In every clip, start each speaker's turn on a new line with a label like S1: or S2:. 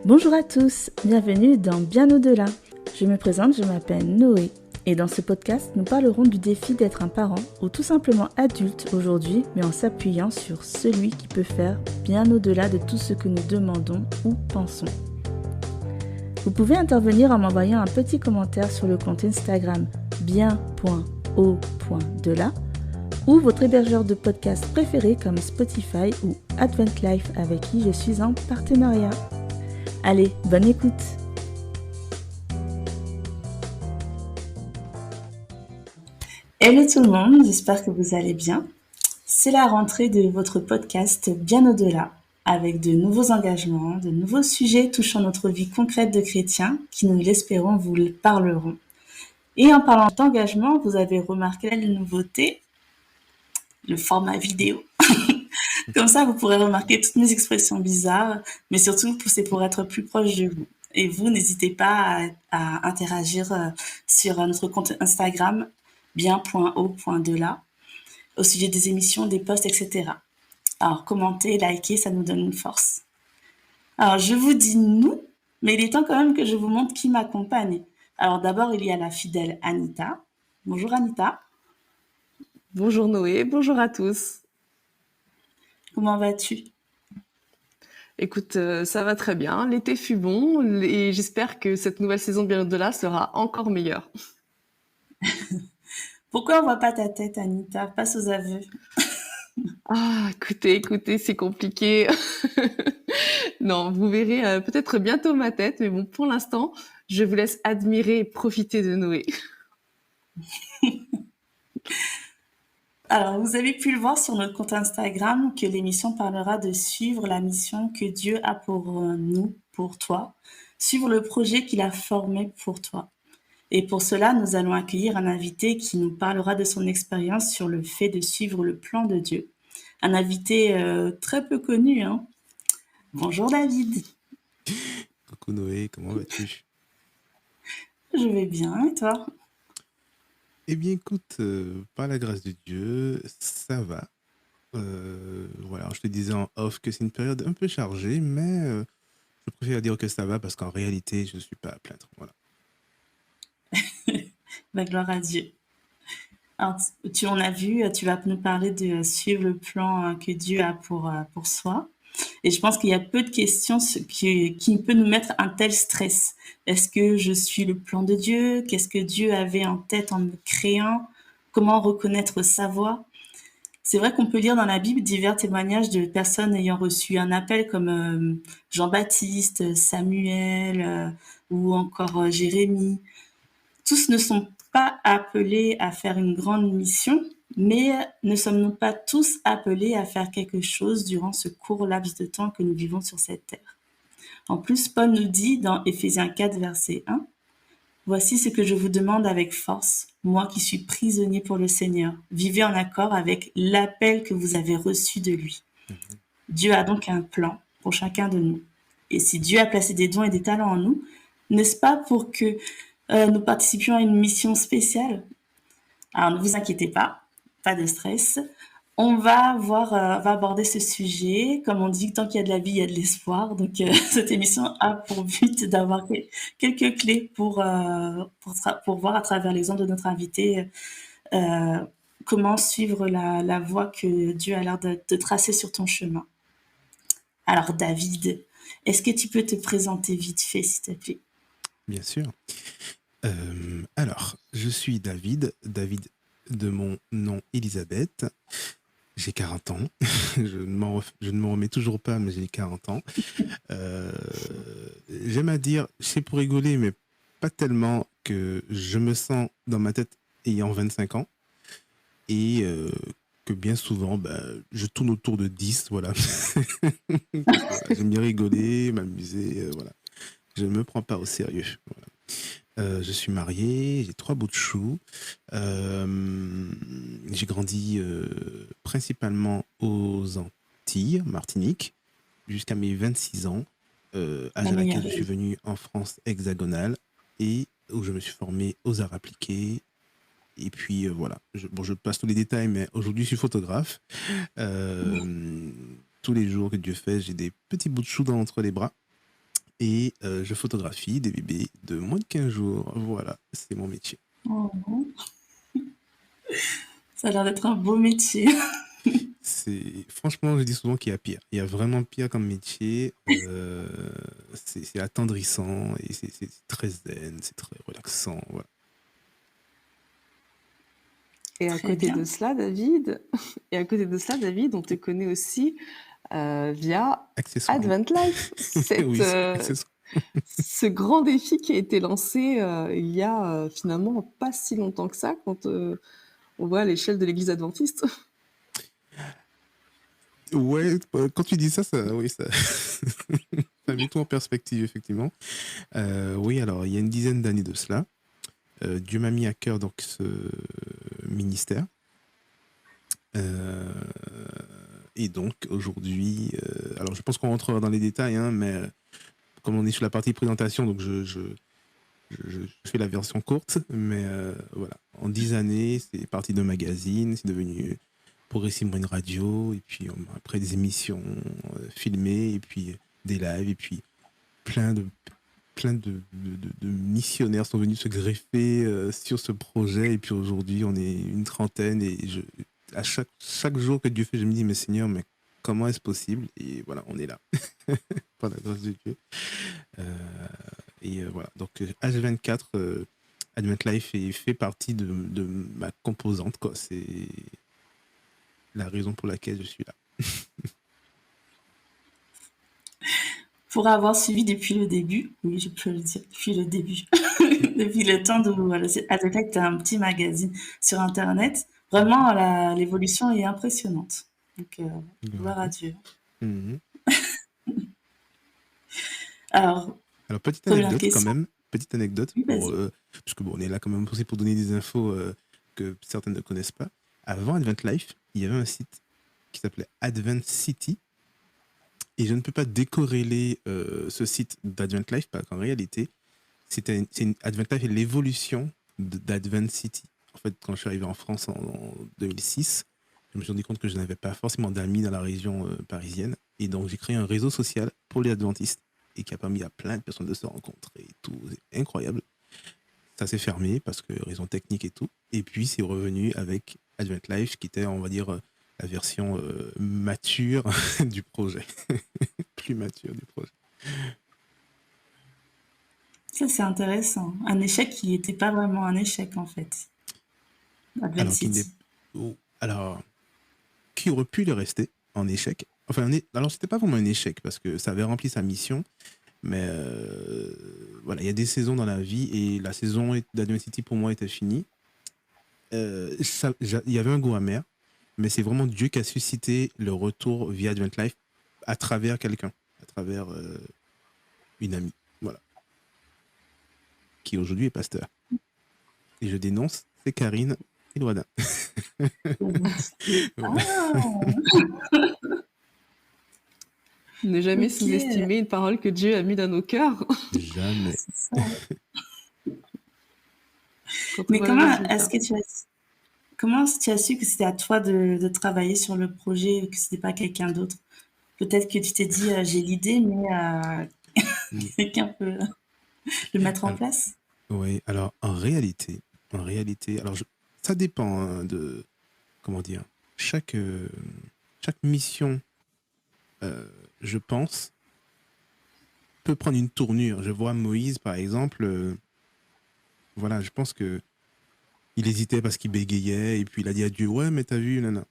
S1: Bonjour à tous, bienvenue dans Bien au-delà. Je me présente, je m'appelle Noé et dans ce podcast, nous parlerons du défi d'être un parent ou tout simplement adulte aujourd'hui, mais en s'appuyant sur celui qui peut faire bien au-delà de tout ce que nous demandons ou pensons. Vous pouvez intervenir en m'envoyant un petit commentaire sur le compte Instagram bien.au.delà ou votre hébergeur de podcast préféré comme Spotify ou Advent Life avec qui je suis en partenariat. Allez, bonne écoute! Hello tout le monde, j'espère que vous allez bien. C'est la rentrée de votre podcast Bien au-delà, avec de nouveaux engagements, de nouveaux sujets touchant notre vie concrète de chrétiens qui, nous l'espérons, vous le parleront. Et en parlant d'engagement, vous avez remarqué la nouveauté, le format vidéo. Comme ça, vous pourrez remarquer toutes mes expressions bizarres, mais surtout, c'est pour être plus proche de vous. Et vous, n'hésitez pas à interagir sur notre compte Instagram, bien.au.delà, au sujet des émissions, des posts, etc. Alors, commentez, likez, ça nous donne une force. Alors, je vous dis nous, mais il est temps quand même que je vous montre qui m'accompagne. Alors, d'abord, il y a la fidèle Anita. Bonjour Anita.
S2: Bonjour Noé, bonjour à tous.
S1: Comment vas-tu?
S2: Écoute, ça va très bien. L'été fut bon et j'espère que cette nouvelle saison de Bien au-delà sera encore meilleure.
S1: Pourquoi on voit pas ta tête, Anita? Passe aux aveux.
S2: Ah, écoutez, c'est compliqué. Non, vous verrez peut-être bientôt ma tête, mais bon, pour l'instant, je vous laisse admirer et profiter de Noé.
S1: Alors, vous avez pu le voir sur notre compte Instagram que l'émission parlera de suivre la mission que Dieu a pour nous, pour toi, suivre le projet qu'il a formé pour toi. Et pour cela, nous allons accueillir un invité qui nous parlera de son expérience sur le fait de suivre le plan de Dieu. Un invité très peu connu, hein. Bonjour David.
S3: Coucou Noé, comment vas-tu?
S1: Je vais bien, et toi?
S3: Eh bien écoute, par la grâce de Dieu, ça va. Voilà, je te disais en off que c'est une période un peu chargée, mais je préfère dire que ça va parce qu'en réalité, je ne suis pas à plaindre. Voilà.
S1: Bah, gloire à Dieu. Alors, on a vu, tu vas nous parler de suivre le plan que Dieu a pour soi. Et je pense qu'il y a peu de questions qui peut nous mettre un tel stress. Est-ce que je suis le plan de Dieu? Qu'est-ce que Dieu avait en tête en me créant? Comment reconnaître sa voix? C'est vrai qu'on peut lire dans la Bible divers témoignages de personnes ayant reçu un appel comme Jean-Baptiste, Samuel ou encore Jérémie. Tous ne sont pas appelés à faire une grande mission, mais ne sommes-nous pas tous appelés à faire quelque chose durant ce court laps de temps que nous vivons sur cette terre? En plus, Paul nous dit dans Éphésiens 4, verset 1, « Voici ce que je vous demande avec force, moi qui suis prisonnier pour le Seigneur. Vivez en accord avec l'appel que vous avez reçu de lui. »
S3: Mhm.
S1: Dieu a donc un plan pour chacun de nous. Et si Dieu a placé des dons et des talents en nous, n'est-ce pas pour que nous participions à une mission spéciale? Alors ne vous inquiétez pas de stress. On va va aborder ce sujet. Comme on dit, tant qu'il y a de la vie, il y a de l'espoir. Donc cette émission a pour but d'avoir quelques clés pour voir à travers les ondes de notre invité euh, comment suivre la voie que Dieu a l'air de tracer sur ton chemin. Alors David, est-ce que tu peux te présenter vite fait, s'il te plaît?
S3: Bien sûr. Alors, je suis David de mon nom Elisabeth. J'ai 40 ans. Je ne m'en remets toujours pas, mais j'ai 40 ans. J'aime à dire, c'est pour rigoler, mais pas tellement que je me sens dans ma tête ayant 25 ans et que bien souvent, je tourne autour de 10, voilà. Voilà, j'aime bien rigoler, m'amuser, voilà. Je ne me prends pas au sérieux. Voilà. Je suis marié, j'ai 3 bouts de chou. J'ai grandi principalement aux Antilles, Martinique, jusqu'à mes 26 ans, âge
S1: La
S3: à laquelle
S1: meilleure.
S3: je suis venu en France hexagonale et où je me suis formé aux arts appliqués. Et puis voilà, je passe tous les détails, mais aujourd'hui je suis photographe. Tous les jours que Dieu fait, j'ai des petits bouts de chou entre les bras. et je photographie des bébés de moins de 15 jours. Voilà, c'est mon métier.
S1: Oh, ça a l'air d'être un beau métier.
S3: Franchement, je dis souvent qu'il y a pire. Il y a vraiment pire comme métier. C'est attendrissant et c'est très zen, c'est très relaxant. Voilà.
S2: Et à
S1: Très
S2: côté
S1: bien.
S2: de cela, David, on te connaît aussi via
S3: Accessoirement.
S2: Advent Life,
S3: Oui, accessoirement.
S2: ce grand défi qui a été lancé il y a finalement pas si longtemps que ça, quand on voit à l'échelle de l'Église adventiste.
S3: Ouais, quand tu dis ça, oui, ça met tout en perspective, effectivement. Oui, alors, il y a une dizaine d'années de cela, Dieu m'a mis à cœur donc ce ministère. Et donc, aujourd'hui, alors je pense qu'on rentrera dans les détails, hein, mais comme on est sur la partie présentation, donc je fais la version courte, mais voilà. En 10 années, c'est parti d'un magazine, c'est devenu progressivement une radio, et puis après des émissions filmées, et puis des lives, et puis plein de missionnaires sont venus se greffer sur ce projet, et puis aujourd'hui, on est une trentaine, et à chaque jour que Dieu fait, je me dis, mais Seigneur, mais comment est-ce possible? Et voilà, on est là, par la grâce de Dieu. Voilà, donc H24, Advent Life fait partie de ma composante, quoi. C'est la raison pour laquelle je suis là.
S1: Pour avoir suivi depuis le début, oui, je peux le dire, depuis le début, depuis le temps où Advent tu as un petit magazine sur Internet, vraiment l'évolution est impressionnante. Donc, gloire à Dieu.
S3: Mhm.
S1: Alors,
S3: Petite
S1: première
S3: anecdote quand
S1: question.
S3: même, petite anecdote,
S1: Oui, vas-y.
S3: parce que bon, on est là quand même aussi pour donner des infos que certaines ne connaissent pas. Avant Advent Life, il y avait un site qui s'appelait Advent City, et je ne peux pas décorréler ce site d'Advent Life, parce qu'en réalité, Advent Life est l'évolution d'Advent City. En fait, quand je suis arrivé en France en 2006, je me suis rendu compte que je n'avais pas forcément d'amis dans la région parisienne, et donc j'ai créé un réseau social pour les adventistes, et qui a permis à plein de personnes de se rencontrer et tout. C'est incroyable. Ça s'est fermé parce que raison technique et tout. Et puis c'est revenu avec Advent Life qui était, on va dire, la version mature du projet. Plus mature du projet.
S1: Ça, c'est intéressant. Un échec qui n'était pas vraiment un échec, en fait. Advent
S3: Alors,
S1: City.
S3: alors, qui aurait pu le rester en échec? Enfin, alors c'était pas vraiment un échec parce que ça avait rempli sa mission. Mais voilà, il y a des saisons dans la vie et la saison d'Advent City pour moi était finie. Il y avait un goût amer, mais c'est vraiment Dieu qui a suscité le retour via Advent Life à travers quelqu'un, à travers une amie, voilà, qui aujourd'hui est pasteur. Et je dénonce, c'est Karine Iloada.
S2: Ne jamais
S1: Ok,
S2: sous-estimer une parole que Dieu a mis dans nos cœurs.
S3: Jamais.
S1: c'est ça.
S2: Quand on
S1: Mais
S2: voit le
S1: comment
S2: résultat.
S1: comment tu as su que c'était à toi de travailler sur le projet et que c'était pas quelqu'un d'autre? Peut-être que tu t'es dit, j'ai l'idée, mais
S3: Mm.
S1: quelqu'un peut le mettre en
S3: Alors,
S1: place?
S3: oui, alors en réalité, alors ça dépend hein, de, comment dire, chaque, chaque mission, je pense, peut prendre une tournure. Je vois Moïse, par exemple, voilà, je pense que il hésitait parce qu'il bégayait, et puis il a dit à Dieu, ouais, mais t'as vu, nana.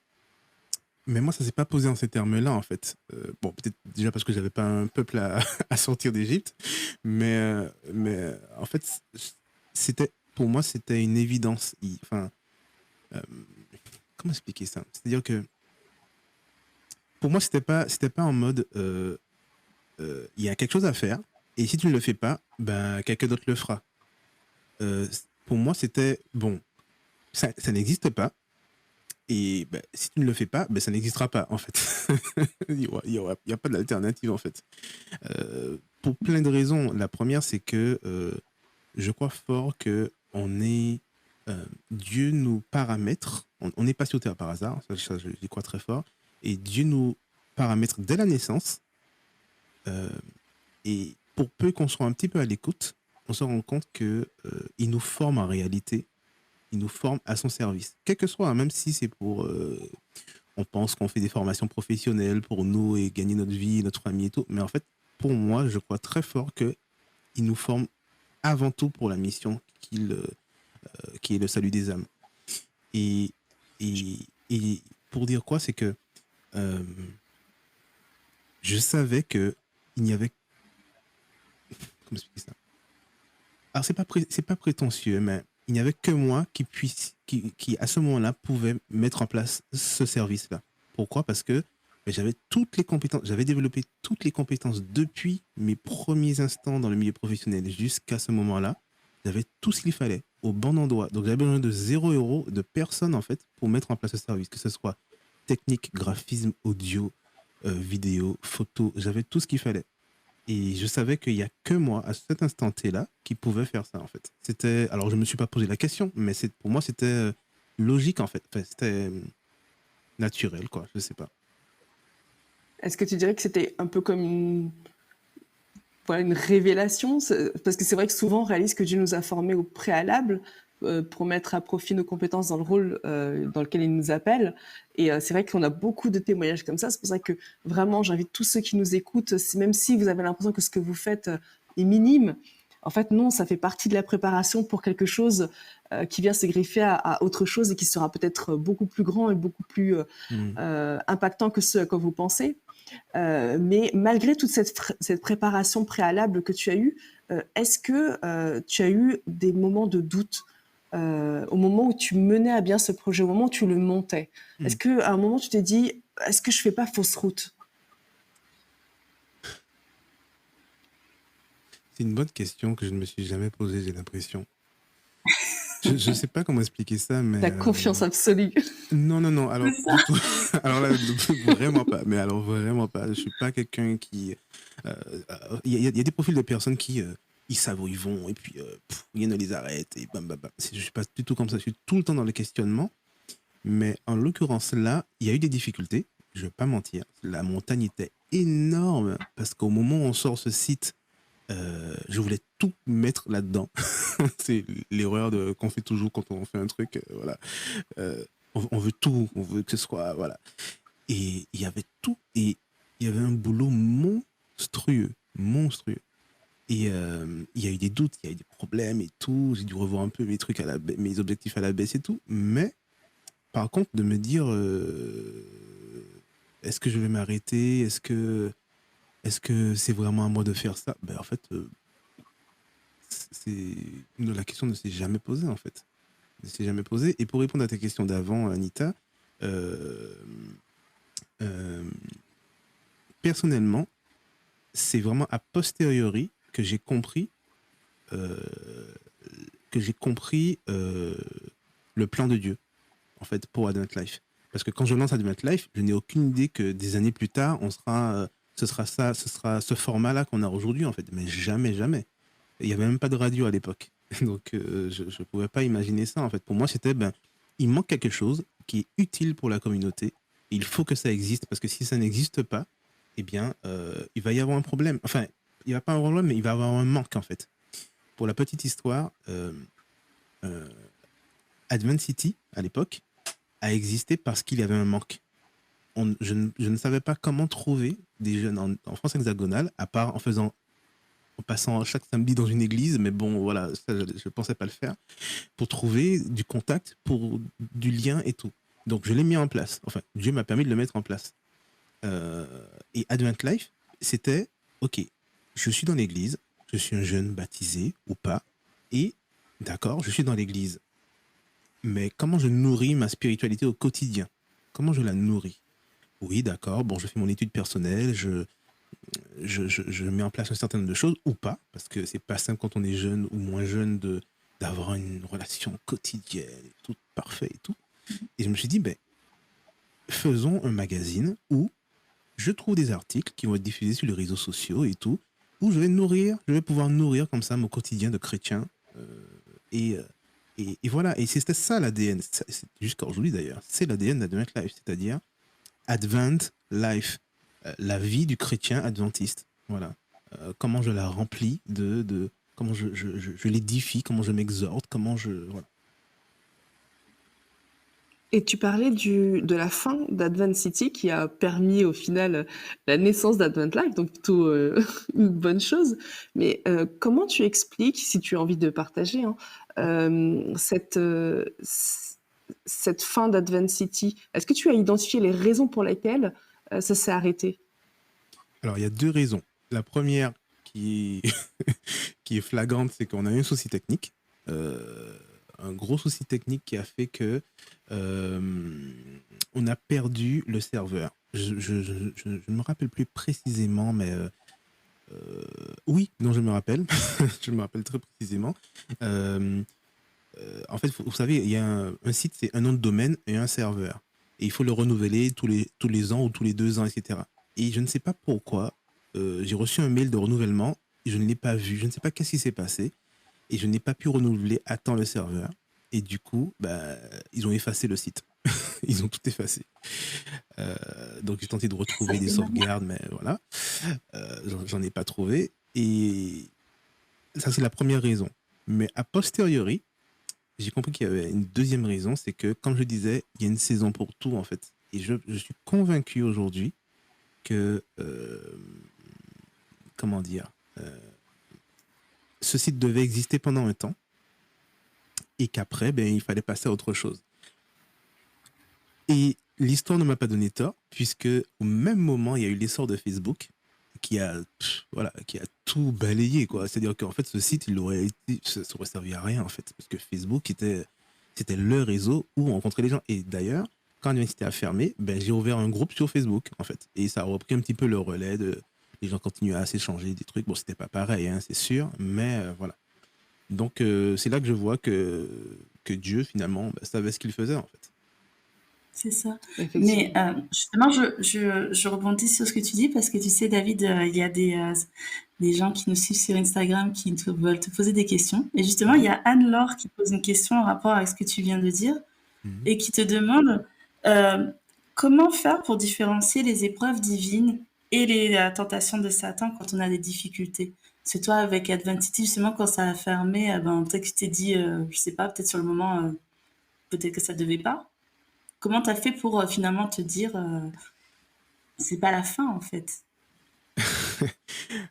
S3: Mais moi, ça s'est pas posé en ces termes-là, en fait. Bon, peut-être déjà parce que j'avais pas un peuple à, à sortir d'Égypte, mais en fait, pour moi, c'était une évidence. Enfin, euh, comment expliquer ça? C'est-à-dire que pour moi, c'était pas en mode, il y a quelque chose à faire, et si tu ne le fais pas, ben, quelqu'un d'autre le fera. Euh, pour moi, c'était, bon, ça n'existe pas, et ben, si tu ne le fais pas, ben, ça n'existera pas, en fait. Il y a pas d'alternative, en fait. Pour plein de raisons. La première, c'est que je crois fort que Dieu nous paramètre. On n'est pas sur Terre par hasard, ça, j'y crois très fort. Et Dieu nous paramètre dès la naissance. Euh, et pour peu qu'on soit un petit peu à l'écoute, on se rend compte que il nous forme en réalité, il nous forme à son service. Quel que soit, hein, même si c'est pour, on pense qu'on fait des formations professionnelles pour nous et gagner notre vie, notre famille et tout, mais en fait, pour moi, je crois très fort que il nous forme avant tout pour la mission qui est le salut des âmes. Et, et, et pour dire quoi, c'est que euh, je savais que il n'y avait, comment expliquer ça? Alors c'est pas prétentieux, mais il n'y avait que moi qui à ce moment-là pouvait mettre en place ce service-là. Pourquoi? Parce que j'avais toutes les compétences, j'avais développé toutes les compétences depuis mes premiers instants dans le milieu professionnel jusqu'à ce moment-là. J'avais tout ce qu'il fallait au bon endroit. Donc j'avais besoin de 0 € de personne en fait pour mettre en place ce service, que ce soit technique, graphisme, audio, vidéo, photo. J'avais tout ce qu'il fallait. Et je savais qu'il n'y a que moi, à cet instant T-là, qui pouvait faire ça, en fait. C'était... Alors, je ne me suis pas posé la question, mais pour moi, c'était logique, en fait. Enfin, c'était naturel, quoi. Je ne sais pas.
S2: Est-ce que tu dirais que c'était un peu comme voilà, une révélation? Parce que c'est vrai que souvent, on réalise que Dieu nous a formés au préalable pour mettre à profit nos compétences dans le rôle dans lequel il nous appelle. Et c'est vrai qu'on a beaucoup de témoignages comme ça. C'est pour ça que vraiment, j'invite tous ceux qui nous écoutent, même si vous avez l'impression que ce que vous faites est minime, en fait, non, ça fait partie de la préparation pour quelque chose qui vient se greffer à autre chose et qui sera peut-être beaucoup plus grand et beaucoup plus impactant que ce à quoi vous pensez. Mais malgré toute cette préparation préalable que tu as eue, est-ce que tu as eu des moments de doute au moment où tu menais à bien ce projet, au moment où tu le montais? Est-ce qu'à un moment tu t'es dit, est-ce que je fais pas fausse route?
S3: C'est une bonne question que je ne me suis jamais posée, j'ai l'impression. Je ne sais pas comment expliquer ça, mais...
S2: Ta confiance absolue.
S3: Non, non, non. Alors,
S1: C'est ça.
S3: du tout. Alors là, vraiment pas. Mais alors, vraiment pas. Je suis pas quelqu'un qui... Il y a des profils de personnes qui... ils savent où ils vont et puis rien ne les arrête et bam, bam, bam. Je suis pas du tout comme ça. Je suis tout le temps dans le questionnement. Mais en l'occurrence, là, il y a eu des difficultés. Je vais pas mentir. La montagne était énorme parce qu'au moment où on sort ce site, je voulais tout mettre là-dedans. C'est l'erreur qu'on fait toujours quand on fait un truc. Voilà. On veut tout, on veut que ce soit. Voilà. Et il y avait tout. Et il y avait un boulot monstrueux. Monstrueux. Et il y a eu des doutes, il y a eu des problèmes et tout. J'ai dû revoir un peu mes trucs, mes objectifs à la baisse et tout. Mais par contre, de me dire est-ce que je vais m'arrêter? Est-ce que c'est vraiment à moi de faire ça? Ben, en fait, la question ne s'est jamais posée, en fait. Ne s'est jamais posée. Et pour répondre à ta question d'avant, Anita, euh, euh, personnellement, c'est vraiment a posteriori que j'ai compris euh, le plan de Dieu, en fait, pour Advent Life. Parce que quand je lance Advent Life, je n'ai aucune idée que des années plus tard, ce sera ce format-là qu'on a aujourd'hui, en fait. Mais jamais, jamais. Il n'y avait même pas de radio à l'époque. Donc, je ne pouvais pas imaginer ça, en fait. Pour moi, c'était, il manque quelque chose qui est utile pour la communauté. Et il faut que ça existe, parce que si ça n'existe pas, eh bien, il va y avoir un problème. Enfin, il n'y va pas avoir un problème, mais il va y avoir un manque, en fait. Pour la petite histoire, Advent City, à l'époque, a existé parce qu'il y avait un manque. Je ne savais pas comment trouver des jeunes en France hexagonale, à part en passant chaque samedi dans une église, mais bon, voilà, ça, je ne pensais pas le faire, pour trouver du contact, pour du lien et tout. Donc, je l'ai mis en place. Enfin, Dieu m'a permis de le mettre en place. Et Advent Life, c'était, ok, je suis dans l'église, je suis un jeune baptisé ou pas, et d'accord, je suis dans l'église. Mais comment je nourris ma spiritualité au quotidien? Comment je la nourris? Oui, d'accord, bon, je fais mon étude personnelle, je mets en place un certain nombre de choses, ou pas, parce que c'est pas simple quand on est jeune ou moins jeune d'avoir une relation quotidienne, tout parfait et tout. Et je me suis dit, faisons un magazine où je trouve des articles qui vont être diffusés sur les réseaux sociaux et tout, où je vais pouvoir nourrir comme ça mon quotidien de chrétien. Et, et voilà, et c'était ça l'ADN, jusqu'à aujourd'hui d'ailleurs, c'est l'ADN d'Advent Life, c'est-à-dire Advent Life, la vie du chrétien adventiste. Voilà. comment je la remplis, comment je l'édifie, comment je m'exhorte, comment je... Voilà.
S2: Et tu parlais de la fin d'Advent City qui a permis au final la naissance d'Advent Life, donc plutôt une bonne chose. Mais comment tu expliques, si tu as envie de partager, hein, cette fin d'Advent City? Est-ce que tu as identifié les raisons pour lesquelles ça s'est arrêté?
S3: Alors, il y a deux raisons. La première qui est, qui est flagrante, c'est qu'on a eu un souci technique. Un gros souci technique qui a fait que on a perdu le serveur. Je ne me rappelle plus précisément, mais oui, non, je me rappelle. Je me rappelle très précisément. En fait, vous savez, il y a un site, c'est un nom de domaine et un serveur. Et il faut le renouveler tous les ans ou tous les 2 ans, etc. Et je ne sais pas pourquoi, j'ai reçu un mail de renouvellement, et je ne l'ai pas vu, je ne sais pas qu'est-ce qui s'est passé, et je n'ai pas pu renouveler à temps le serveur. Et du coup, bah, ils ont effacé le site. Ils ont tout effacé. Donc j'ai tenté de
S1: Ça
S3: retrouver des
S1: fait mal.
S3: sauvegardes, mais voilà, j'en ai pas trouvé. Et ça, c'est la première raison. Mais a posteriori, j'ai compris qu'il y avait une deuxième raison, c'est que, comme je disais, il y a une saison pour tout, en fait. Et je suis convaincu aujourd'hui que, comment dire, ce site devait exister pendant un temps et qu'après, ben, il fallait passer à autre chose. Et l'histoire ne m'a pas donné tort, puisque au même moment, il y a eu l'essor de Facebook voilà, qui a tout balayé, quoi. C'est-à-dire qu'en fait, ce site, ça aurait servi à rien, en fait, parce que Facebook c'était le réseau où on rencontrait les gens. Et d'ailleurs, quand l'université a fermé, ben, j'ai ouvert un groupe sur Facebook, en fait. Et ça a repris un petit peu le relais les gens continuaient à s'échanger des trucs. Bon, c'était pas pareil, hein, c'est sûr, mais voilà. Donc, c'est là que je vois que Dieu, finalement, ben, savait ce qu'il faisait, en fait.
S1: C'est ça. Mais
S2: Effectivement.
S1: justement, je rebondis sur ce que tu dis parce que tu sais, David, il y a des gens qui nous suivent sur Instagram veulent te poser des questions. Et justement, il
S3: Mhm.
S1: y a Anne-Laure qui pose une question en rapport avec ce que tu viens de dire
S3: Mhm.
S1: et qui te demande euh, comment faire pour différencier les épreuves divines et les tentations de Satan quand on a des difficultés. C'est toi avec Adventity, justement, quand ça a fermé, ben, peut-être que tu t'es dit, je sais pas, peut-être sur le moment, peut-être que ça devait pas. Comment t'as fait pour finalement te dire c'est pas la fin en fait?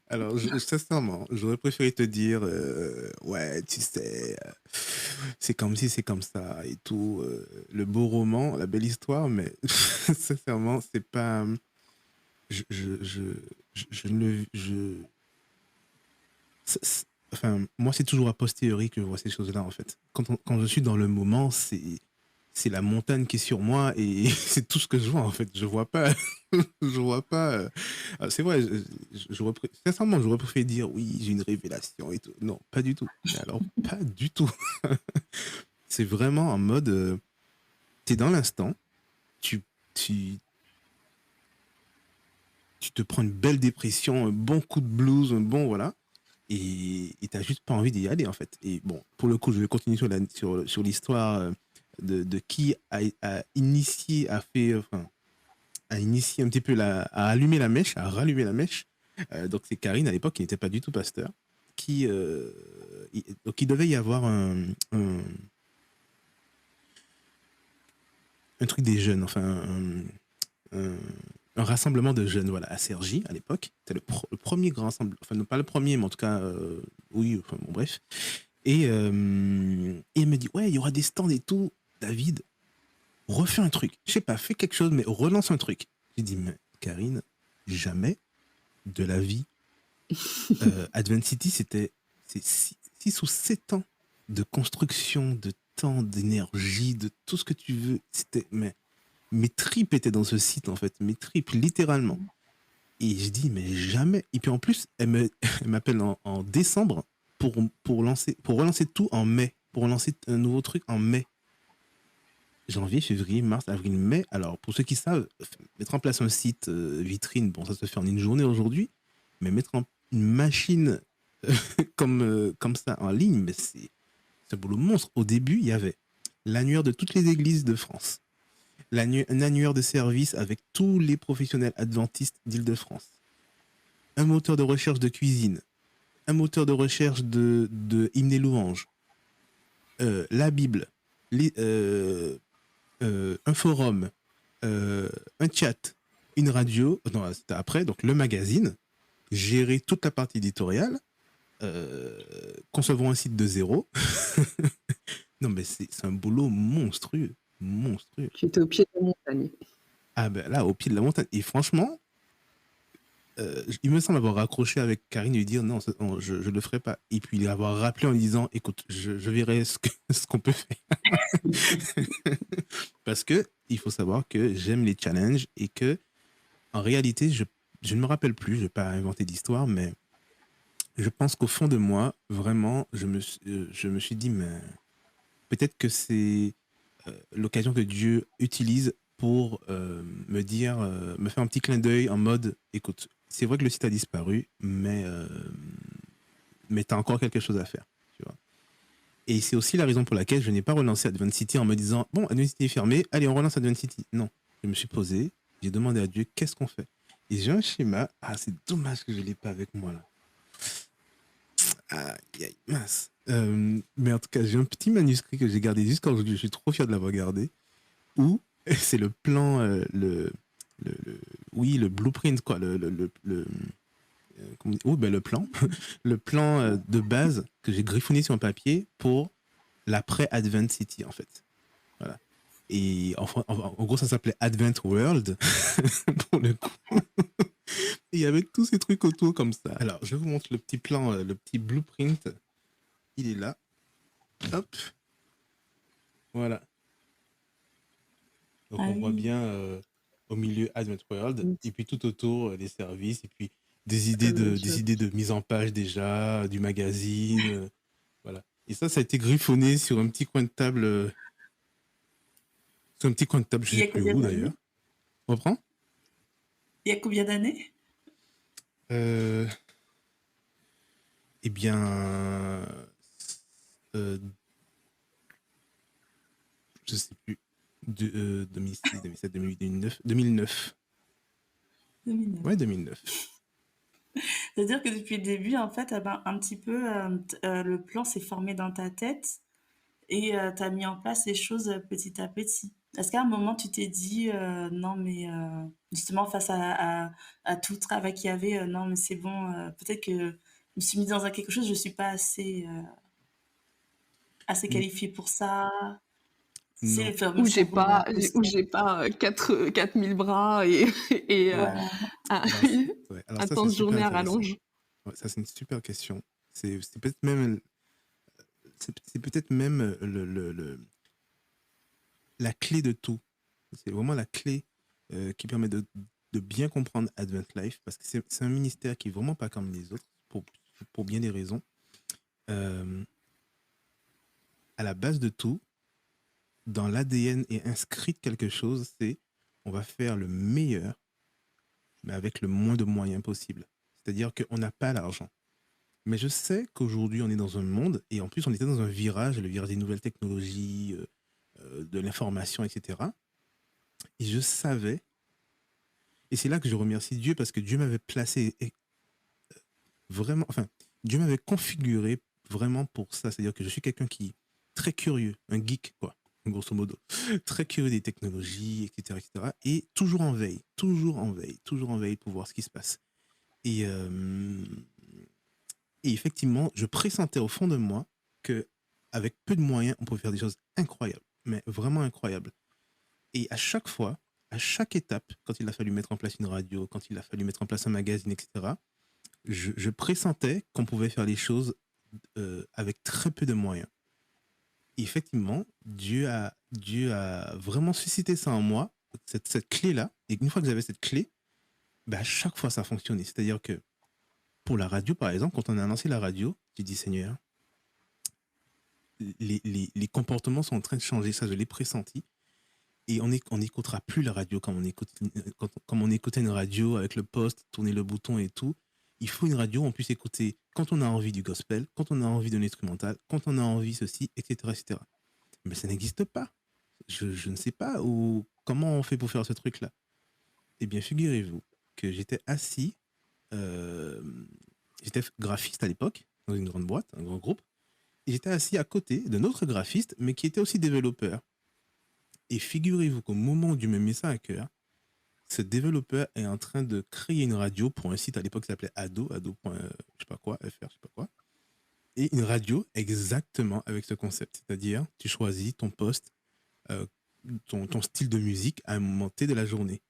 S3: Alors, sincèrement, j'aurais préféré te dire, ouais, tu sais, c'est comme si, c'est comme ça et tout, le beau roman, la belle histoire, mais sincèrement, c'est pas, je, je, je, je ne, enfin, moi, c'est toujours a posteriori que je vois ces choses-là, en fait. Quand je suis dans le moment, c'est la montagne qui est sur moi et c'est tout ce que je vois, en fait. Je vois pas, je vois pas. C'est vrai, sincèrement, j'aurais préféré dire oui, j'ai une révélation et tout. Non, pas du tout. Mais alors, pas du tout. C'est vraiment en mode, t'es dans l'instant, tu, tu, tu te prends une belle dépression, un bon coup de blues, un bon, voilà. Et t'as juste pas envie d'y aller, en fait. Et bon, pour le coup, je vais continuer sur l'histoire de qui a initié, enfin, a initié un petit peu à allumer la mèche, à rallumer la mèche. Donc c'est Karine à l'époque qui n'était pas du tout pasteur, donc il devait y avoir un truc des jeunes, enfin un, un rassemblement de jeunes, voilà, à Cergy à l'époque. C'était le premier grand rassemblement, enfin non, pas le premier, mais en tout cas, oui, enfin bon bref. Et elle me dit ouais, il y aura des stands et tout. David, refais un truc. Je sais pas, fais quelque chose, mais relance un truc. J'ai dit mais Karine, jamais de la vie. Advent City, c'est 6 ou 7 ans de construction, de temps, d'énergie, de tout ce que tu veux. Mais mes tripes étaient dans ce site, en fait. Mes tripes, littéralement. Et je dis, mais jamais. Et puis en plus, elle m'appelle en décembre pour relancer tout en mai. Pour relancer un nouveau truc en mai. Janvier, février, mars, avril, mai. Alors, pour ceux qui savent, mettre en place un site vitrine, bon, ça se fait en une journée aujourd'hui. Mais mettre une machine comme ça en ligne, mais c'est un boulot monstre. Au début, il y avait l'annuaire de toutes les églises de France, un annuaire de service avec tous les professionnels adventistes d'Île-de-France. un moteur de recherche de cuisine, un moteur de recherche de hymnes et louanges, la Bible, un forum, un chat, une radio, non, c'était après, donc le magazine, gérer toute la partie éditoriale, concevoir un site de zéro. Non, mais c'est un boulot monstrueux, monstrueux.
S2: Tu étais au pied de la montagne.
S3: Ah ben là, au pied de la montagne. Et franchement, il me semble avoir raccroché avec Karine et lui dire non, je ne le ferai pas. Et puis avoir rappelé en lui disant écoute, je verrai ce qu'on peut faire. Parce que il faut savoir que j'aime les challenges et que en réalité, je ne me rappelle plus, je ne vais pas inventer d'histoire, mais je pense qu'au fond de moi, vraiment, je me suis dit mais peut-être que c'est l'occasion que Dieu utilise pour me faire un petit clin d'œil en mode, écoute, c'est vrai que le site a disparu, mais tu as encore quelque chose à faire. Tu vois. Et c'est aussi la raison pour laquelle je n'ai pas relancé Advent City en me disant, bon, Advent City est fermé, allez, on relance Advent City. Non, je me suis posé, j'ai demandé à Dieu, qu'est-ce qu'on fait? Et j'ai un schéma, c'est dommage que je ne l'ai pas avec moi là. Aïe, mince. Mais en tout cas, j'ai un petit manuscrit que j'ai gardé jusqu'à aujourd'hui. Je suis trop fier de l'avoir gardé. Où c'est le plan, oui, le blueprint, quoi. Le plan. Le plan de base que j'ai griffonné sur un papier pour l'après Advent City, en fait. Voilà. Et en gros, ça s'appelait Advent World, pour le coup. Et avec tous ces trucs autour comme ça. Alors, je vous montre le petit plan, le petit blueprint. Il est là. Hop. Voilà. Donc, on voit bien au milieu Advent World. Et puis tout autour, les services. Et puis des idées de mise en page déjà, du magazine. Voilà. Et ça a été griffonné sur un petit coin de table. Je ne sais plus où d'ailleurs. On reprend?
S1: Il y a combien d'années?
S3: Eh bien, je sais plus. 2006, 2007, 2008, 2009. 2009.
S1: 2009.
S3: Ouais, 2009.
S1: C'est-à-dire que depuis le début, en fait, un petit peu, le plan s'est formé dans ta tête et tu as mis en place les choses petit à petit. Est-ce qu'à un moment, tu t'es dit, non, mais justement, face à tout le travail qu'il y avait, non, mais c'est bon, peut-être que je me suis mis dans quelque chose, je ne suis pas assez qualifiée pour ça.
S3: Non.
S2: Où j'ai pas 4000 bras et
S1: Voilà.
S2: un temps de journée à rallonge.
S3: Ouais, ça, c'est une super question. C'est peut-être même, la clé de tout. C'est vraiment la clé qui permet de bien comprendre Advent Life, parce que c'est un ministère qui est vraiment pas comme les autres, pour bien des raisons. À la base de tout, dans l'ADN est inscrit quelque chose, c'est on va faire le meilleur, mais avec le moins de moyens possible. C'est-à-dire qu'on n'a pas l'argent. Mais je sais qu'aujourd'hui, on est dans un monde, et en plus, on était dans un virage, le virage des nouvelles technologies, de l'information, etc. Et je savais, et c'est là que je remercie Dieu, parce que Dieu m'avait placé vraiment, enfin, Dieu m'avait configuré vraiment pour ça. C'est-à-dire que je suis quelqu'un qui est très curieux, un geek, quoi, grosso modo. Très curieux des technologies, etc., etc. Et toujours en veille pour voir ce qui se passe. Et effectivement, je pressentais au fond de moi que avec peu de moyens, on pouvait faire des choses incroyables, mais vraiment incroyables. Et à chaque fois, à chaque étape, quand il a fallu mettre en place une radio, quand il a fallu mettre en place un magazine, etc., je pressentais qu'on pouvait faire les choses avec très peu de moyens. Et effectivement, Dieu a vraiment suscité ça en moi, cette clé-là. Et une fois que j'avais cette clé, à chaque fois, ça fonctionnait. C'est-à-dire que pour la radio, par exemple, quand on a lancé la radio, j'ai dit, Seigneur, les comportements sont en train de changer. Ça, je l'ai pressenti. Et on n'écoutera plus la radio comme on écoutait une radio avec le poste, tourner le bouton et tout. Il faut une radio où on puisse écouter quand on a envie du gospel, quand on a envie de l'instrumental, quand on a envie ceci, etc., etc. Mais ça n'existe pas. Je ne sais pas comment on fait pour faire ce truc-là. Eh bien, figurez-vous que j'étais assis euh, j'étais graphiste à l'époque, dans une grande boîte, un grand groupe. Et j'étais assis à côté d'un autre graphiste, mais qui était aussi développeur. Et figurez-vous qu'au moment où je me mets ça à cœur, ce développeur est en train de créer une radio pour un site à l'époque qui s'appelait ado, je sais pas quoi, fr, je sais pas quoi. Et une radio exactement avec ce concept. C'est-à-dire, tu choisis ton poste, euh, ton style de musique à un moment T de la journée.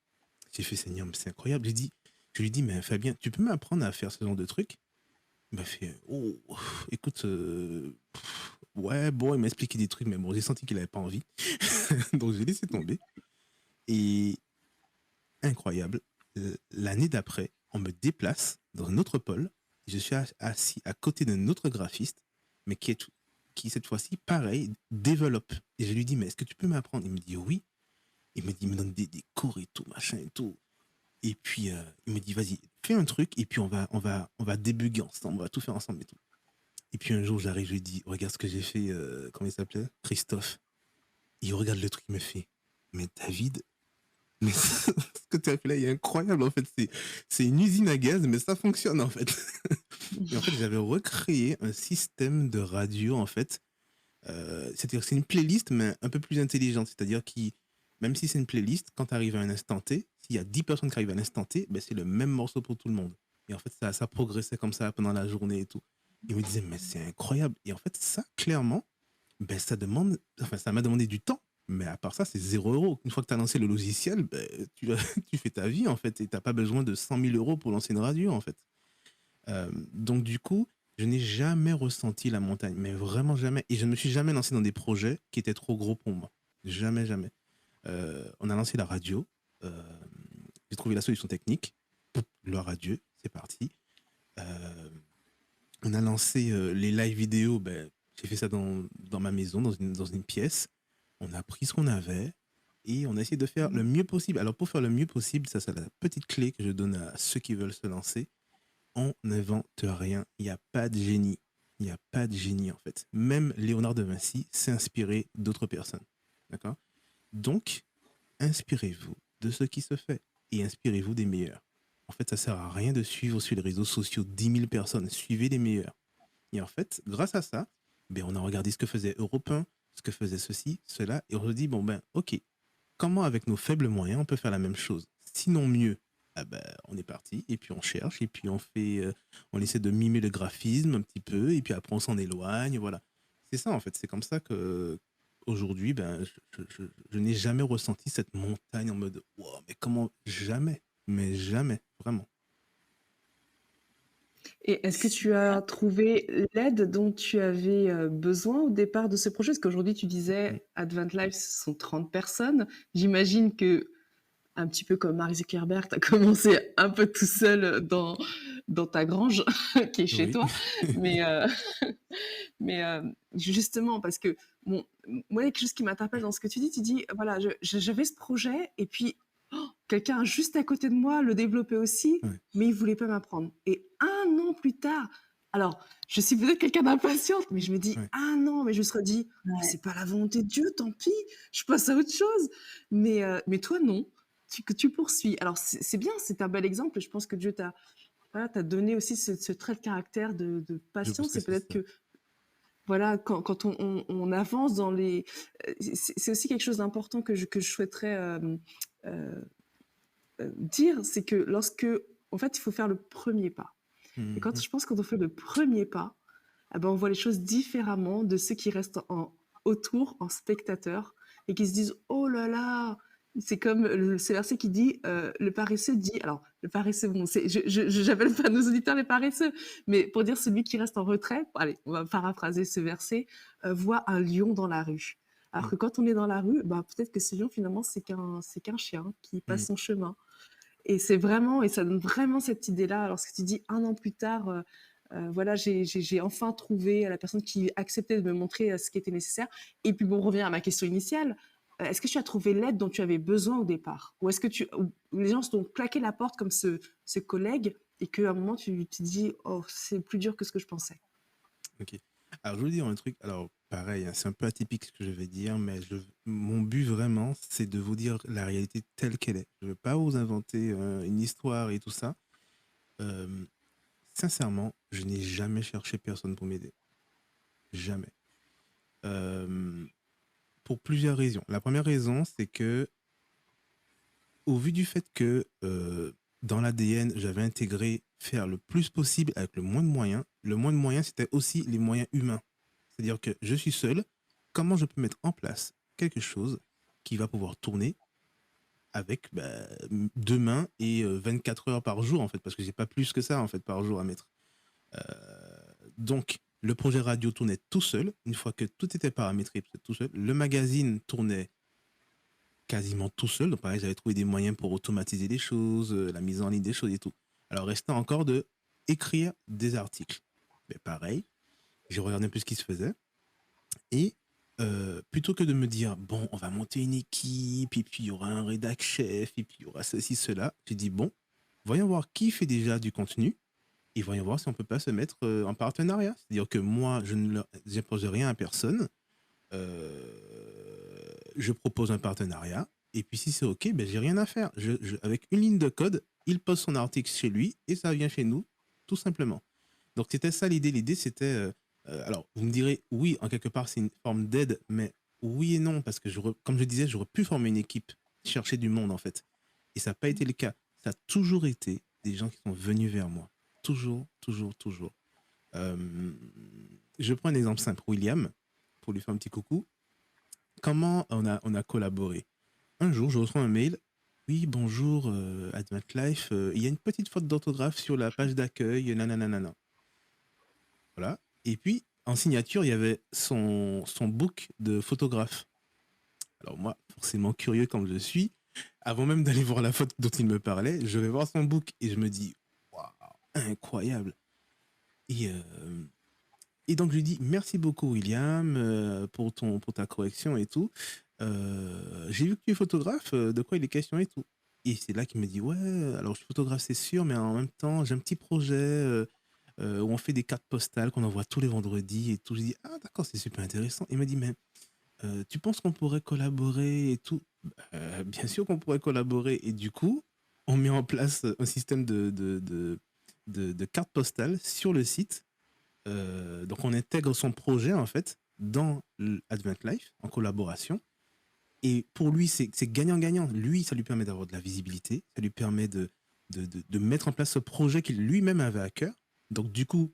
S3: J'ai fait, Seigneur, mais c'est incroyable. Je lui dis, mais Fabien, tu peux m'apprendre à faire ce genre de truc? Il m'a fait, oh, écoute, ouais, bon, il m'a expliqué des trucs, mais bon, j'ai senti qu'il avait pas envie. Donc, j'ai laissé tomber. Et incroyable, l'année d'après, on me déplace dans un autre pôle. Je suis assis à côté d'un autre graphiste, mais qui cette fois-ci, pareil, développe. Et je lui dis, mais est-ce que tu peux m'apprendre? Il me dit oui. Il me dit, il me donne des cours et tout, machin et tout. Et puis, il me dit, vas-y, fais un truc, et puis on va débugger ensemble, on va tout faire ensemble et tout. Et puis un jour, j'arrive, je lui dis, regarde ce que j'ai fait, comment il s'appelait? Christophe. Il regarde le truc, il me fait, mais David, mais ce que tu as fait là, il est incroyable, en fait. C'est une usine à gaz, mais ça fonctionne, en fait. Et en fait, j'avais recréé un système de radio, en fait. C'est-à-dire que c'est une playlist, mais un peu plus intelligente. C'est-à-dire qui, même si c'est une playlist, quand tu arrives à un instant T, s'il y a 10 personnes qui arrivent à l'instant T, ben, c'est le même morceau pour tout le monde. Et en fait, ça progressait comme ça pendant la journée et tout. Il me disait, mais c'est incroyable. Et en fait, ça, clairement, ben, ça m'a demandé du temps. Mais à part ça, c'est 0 €. Une fois que tu as lancé le logiciel, ben, tu fais ta vie, en fait. Et tu n'as pas besoin de 100 000 € pour lancer une radio, en fait. Donc, du coup, je n'ai jamais ressenti la montagne, mais vraiment jamais. Et je ne me suis jamais lancé dans des projets qui étaient trop gros pour moi. Jamais, jamais. On a lancé la radio. euh, j'ai trouvé la solution technique. Gloire à Dieu, c'est parti. Euh, on a lancé les live vidéo. Ben, j'ai fait ça dans ma maison, dans une pièce. On a pris ce qu'on avait et on a essayé de faire le mieux possible. Alors, pour faire le mieux possible, ça, c'est la petite clé que je donne à ceux qui veulent se lancer. On n'invente rien. Il n'y a pas de génie. Il n'y a pas de génie, en fait. Même Léonard de Vinci s'est inspiré d'autres personnes. D'accord? Donc, inspirez-vous de ce qui se fait et inspirez-vous des meilleurs. En fait, ça sert à rien de suivre sur les réseaux sociaux 10 000 personnes. Suivez les meilleurs. Et en fait, grâce à ça, ben, on a regardé ce que faisait Europe 1, ce que faisait ceci, cela, et on se dit, bon ben, ok, comment avec nos faibles moyens on peut faire la même chose? Sinon mieux, ah ben, on est parti, et puis on cherche, et puis on essaie de mimer le graphisme un petit peu, et puis après on s'en éloigne, voilà. C'est ça en fait, c'est comme ça que aujourd'hui, ben, je n'ai jamais ressenti cette montagne en mode, wow, mais comment? Jamais, mais jamais, vraiment.
S2: Et est-ce que tu as trouvé l'aide dont tu avais besoin au départ de ce projet? Parce qu'aujourd'hui, tu
S3: Mm.
S2: disais Advent Life, ce sont 30 personnes. J'imagine que, un petit peu comme Mark Zuckerberg, tu as commencé un peu tout seul dans ta grange qui est chez
S3: Oui.
S2: toi. Mais, mais justement, parce que bon, moi, il y a quelque chose qui m'interpelle dans ce que tu dis, voilà, j'avais ce projet et puis quelqu'un juste à côté de moi le développait aussi,
S3: Ouais.
S2: mais il voulait pas m'apprendre. Et un an plus tard, alors je suis peut-être quelqu'un d'impatiente, mais je me dis
S3: Ouais.
S2: un an, mais je me serais dit, mais
S1: Ouais.
S2: c'est pas la volonté de Dieu, tant pis, je passe à autre chose. Mais toi non, tu poursuis. Alors c'est bien, c'est un bel exemple. Je pense que Dieu t'a voilà, t'a donné aussi ce trait de caractère de
S3: Je pense
S2: patience.
S3: que
S2: Et
S3: c'est
S2: peut-être
S3: ça.
S2: que voilà, quand on avance dans les, c'est aussi quelque chose d'important que je souhaiterais euh, dire, c'est que lorsque, en fait, il faut faire le premier pas. Et quand
S3: Mhm.
S2: je pense qu'on fait le premier pas, eh ben, on voit les choses différemment de ceux qui restent autour, en spectateurs, et qui se disent, oh là là, c'est comme ce verset qui dit, le paresseux dit, alors, le paresseux, bon, j'appelle pas nos auditeurs les paresseux, mais pour dire celui qui reste en retrait, allez, on va paraphraser ce verset, voit un lion dans la rue. Alors
S3: Mm.
S2: que quand on est dans la rue, bah, peut-être que ce lion, finalement, c'est qu'un chien qui passe
S3: Mm.
S2: son chemin. Et c'est vraiment, et ça donne vraiment cette idée-là. Alors, ce que tu dis un an plus tard, voilà, j'ai enfin trouvé la personne qui acceptait de me montrer ce qui était nécessaire. Et puis, bon, on revient à ma question initiale. Est-ce que tu as trouvé l'aide dont tu avais besoin au départ? Ou est-ce que ou les gens se sont claqué la porte comme ce collègue et qu'à un moment, tu te dis, oh, c'est plus dur que ce que je pensais?
S3: Ok. Alors, je veux dire un truc. Alors, pareil, hein, c'est un peu atypique ce que je vais dire, mais mon but vraiment, c'est de vous dire la réalité telle qu'elle est. Je ne veux pas vous inventer une histoire et tout ça. euh, sincèrement, je n'ai jamais cherché personne pour m'aider. Jamais. Euh, pour plusieurs raisons. La première raison, c'est que, au vu du fait que dans l'ADN, j'avais intégré faire le plus possible avec le moins de moyens, c'était aussi les moyens humains. C'est-à-dire que je suis seul, comment je peux mettre en place quelque chose qui va pouvoir tourner avec bah, 2 mains et 24 heures par jour, en fait, parce que j'ai pas plus que ça, en fait, par jour à mettre. Donc, le projet radio tournait tout seul, une fois que tout était paramétré, tout seul. Le magazine tournait quasiment tout seul. Donc, pareil, j'avais trouvé des moyens pour automatiser les choses, la mise en ligne des choses et tout. Alors, restait encore de écrire des articles. Mais pareil, j'ai regardé un peu ce qui se faisait. Et plutôt que de me dire, bon, on va monter une équipe, et puis il y aura un rédac chef, et puis il y aura ceci, cela, j'ai dit, bon, voyons voir qui fait déjà du contenu, et voyons voir si on peut pas se mettre en partenariat. C'est-à-dire que moi, je n'impose rien à personne, je propose un partenariat, et puis si c'est OK, ben, j'ai rien à faire. Avec une ligne de code, il poste son article chez lui, et ça vient chez nous, tout simplement. Donc c'était ça l'idée. L'idée c'était, alors vous me direz, oui, en quelque part c'est une forme d'aide, mais oui et non, parce que comme je disais, j'aurais pu former une équipe, chercher du monde en fait. Et ça n'a pas été le cas. Ça a toujours été des gens qui sont venus vers moi. Toujours, toujours, toujours. Euh, je prends un exemple simple. William, pour lui faire un petit coucou. Comment on a collaboré? Un jour, je reçois un mail. Oui, bonjour, Advent Life. Il y a une petite faute d'orthographe sur la page d'accueil. Nanana. Voilà. Et puis, en signature, il y avait son book de photographe. Alors moi, forcément curieux comme je suis, avant même d'aller voir la photo dont il me parlait, je vais voir son book et je me dis, waouh, incroyable. Et, euh, et donc je lui dis, merci beaucoup William pour ta correction et tout. J'ai vu que tu es photographe, de quoi il est question et tout. Et c'est là qu'il me dit, ouais, alors je suis photographe, c'est sûr, mais en même temps, j'ai un petit projet où on fait des cartes postales qu'on envoie tous les vendredis et tout. Je dis, ah d'accord, c'est super intéressant. Il m'a dit, mais tu penses qu'on pourrait collaborer et tout? Bien sûr qu'on pourrait collaborer. Et du coup, on met en place un système de cartes postales sur le site. Donc on intègre son projet en fait dans Advent Life en collaboration. Et pour lui, c'est gagnant-gagnant. Lui, ça lui permet d'avoir de la visibilité, ça lui permet de mettre en place ce projet qu'il lui-même avait à cœur. Donc du coup,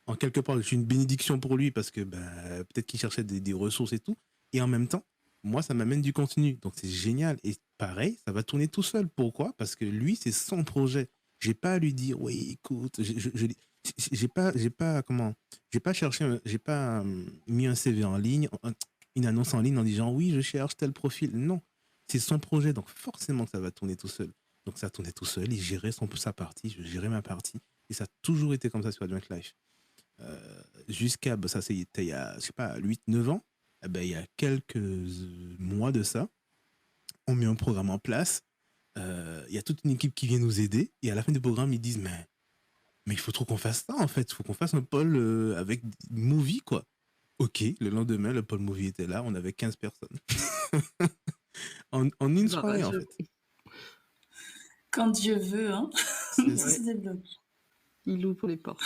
S3: en quelque part, je suis une bénédiction pour lui parce que peut-être qu'il cherchait des ressources et tout. Et en même temps, moi, ça m'amène du contenu. Donc c'est génial. Et pareil, ça va tourner tout seul. Pourquoi? Parce que lui, c'est son projet. J'ai pas à lui dire, oui, écoute, j'ai pas cherché, j'ai pas mis un CV en ligne, une annonce en ligne en disant, oui, je cherche tel profil. Non, c'est son projet. Donc forcément, ça va tourner tout seul. Donc ça tournait tout seul. Il gérait sa partie, je gérais ma partie. Et ça a toujours été comme ça sur Advent Life. Jusqu'à, ça c'était il y a, je sais pas, 8 9 ans, il y a quelques mois de ça, on met un programme en place, il y a toute une équipe qui vient nous aider, et à la fin du programme, ils disent, mais il faut trop qu'on fasse ça, en fait, il faut qu'on fasse un pôle avec movie, quoi. Ok, le lendemain, le pôle movie était là, on avait 15 personnes. en une soirée, en fait.
S1: Quand Dieu veut, hein,
S3: C'est
S1: tout
S3: ça.
S1: se débloque.
S2: Il ouvre les portes.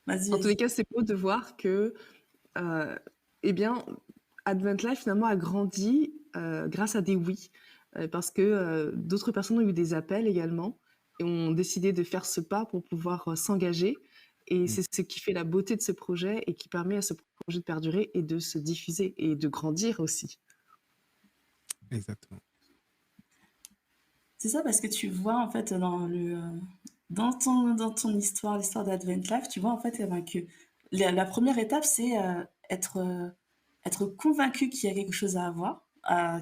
S1: Vas-y,
S2: En tous les
S1: vas-y.
S2: cas, c'est beau de voir que, eh bien, Advent Life finalement a grandi grâce à des oui, parce que d'autres personnes ont eu des appels également et ont décidé de faire ce pas pour pouvoir s'engager. Et c'est ce qui fait la beauté de ce projet et qui permet à ce projet de perdurer et de se diffuser et de grandir aussi.
S3: Exactement.
S1: C'est ça parce que tu vois en fait dans ton histoire, l'histoire d'Advent Life, tu vois en fait que la première étape c'est être convaincu qu'il y a quelque chose à avoir,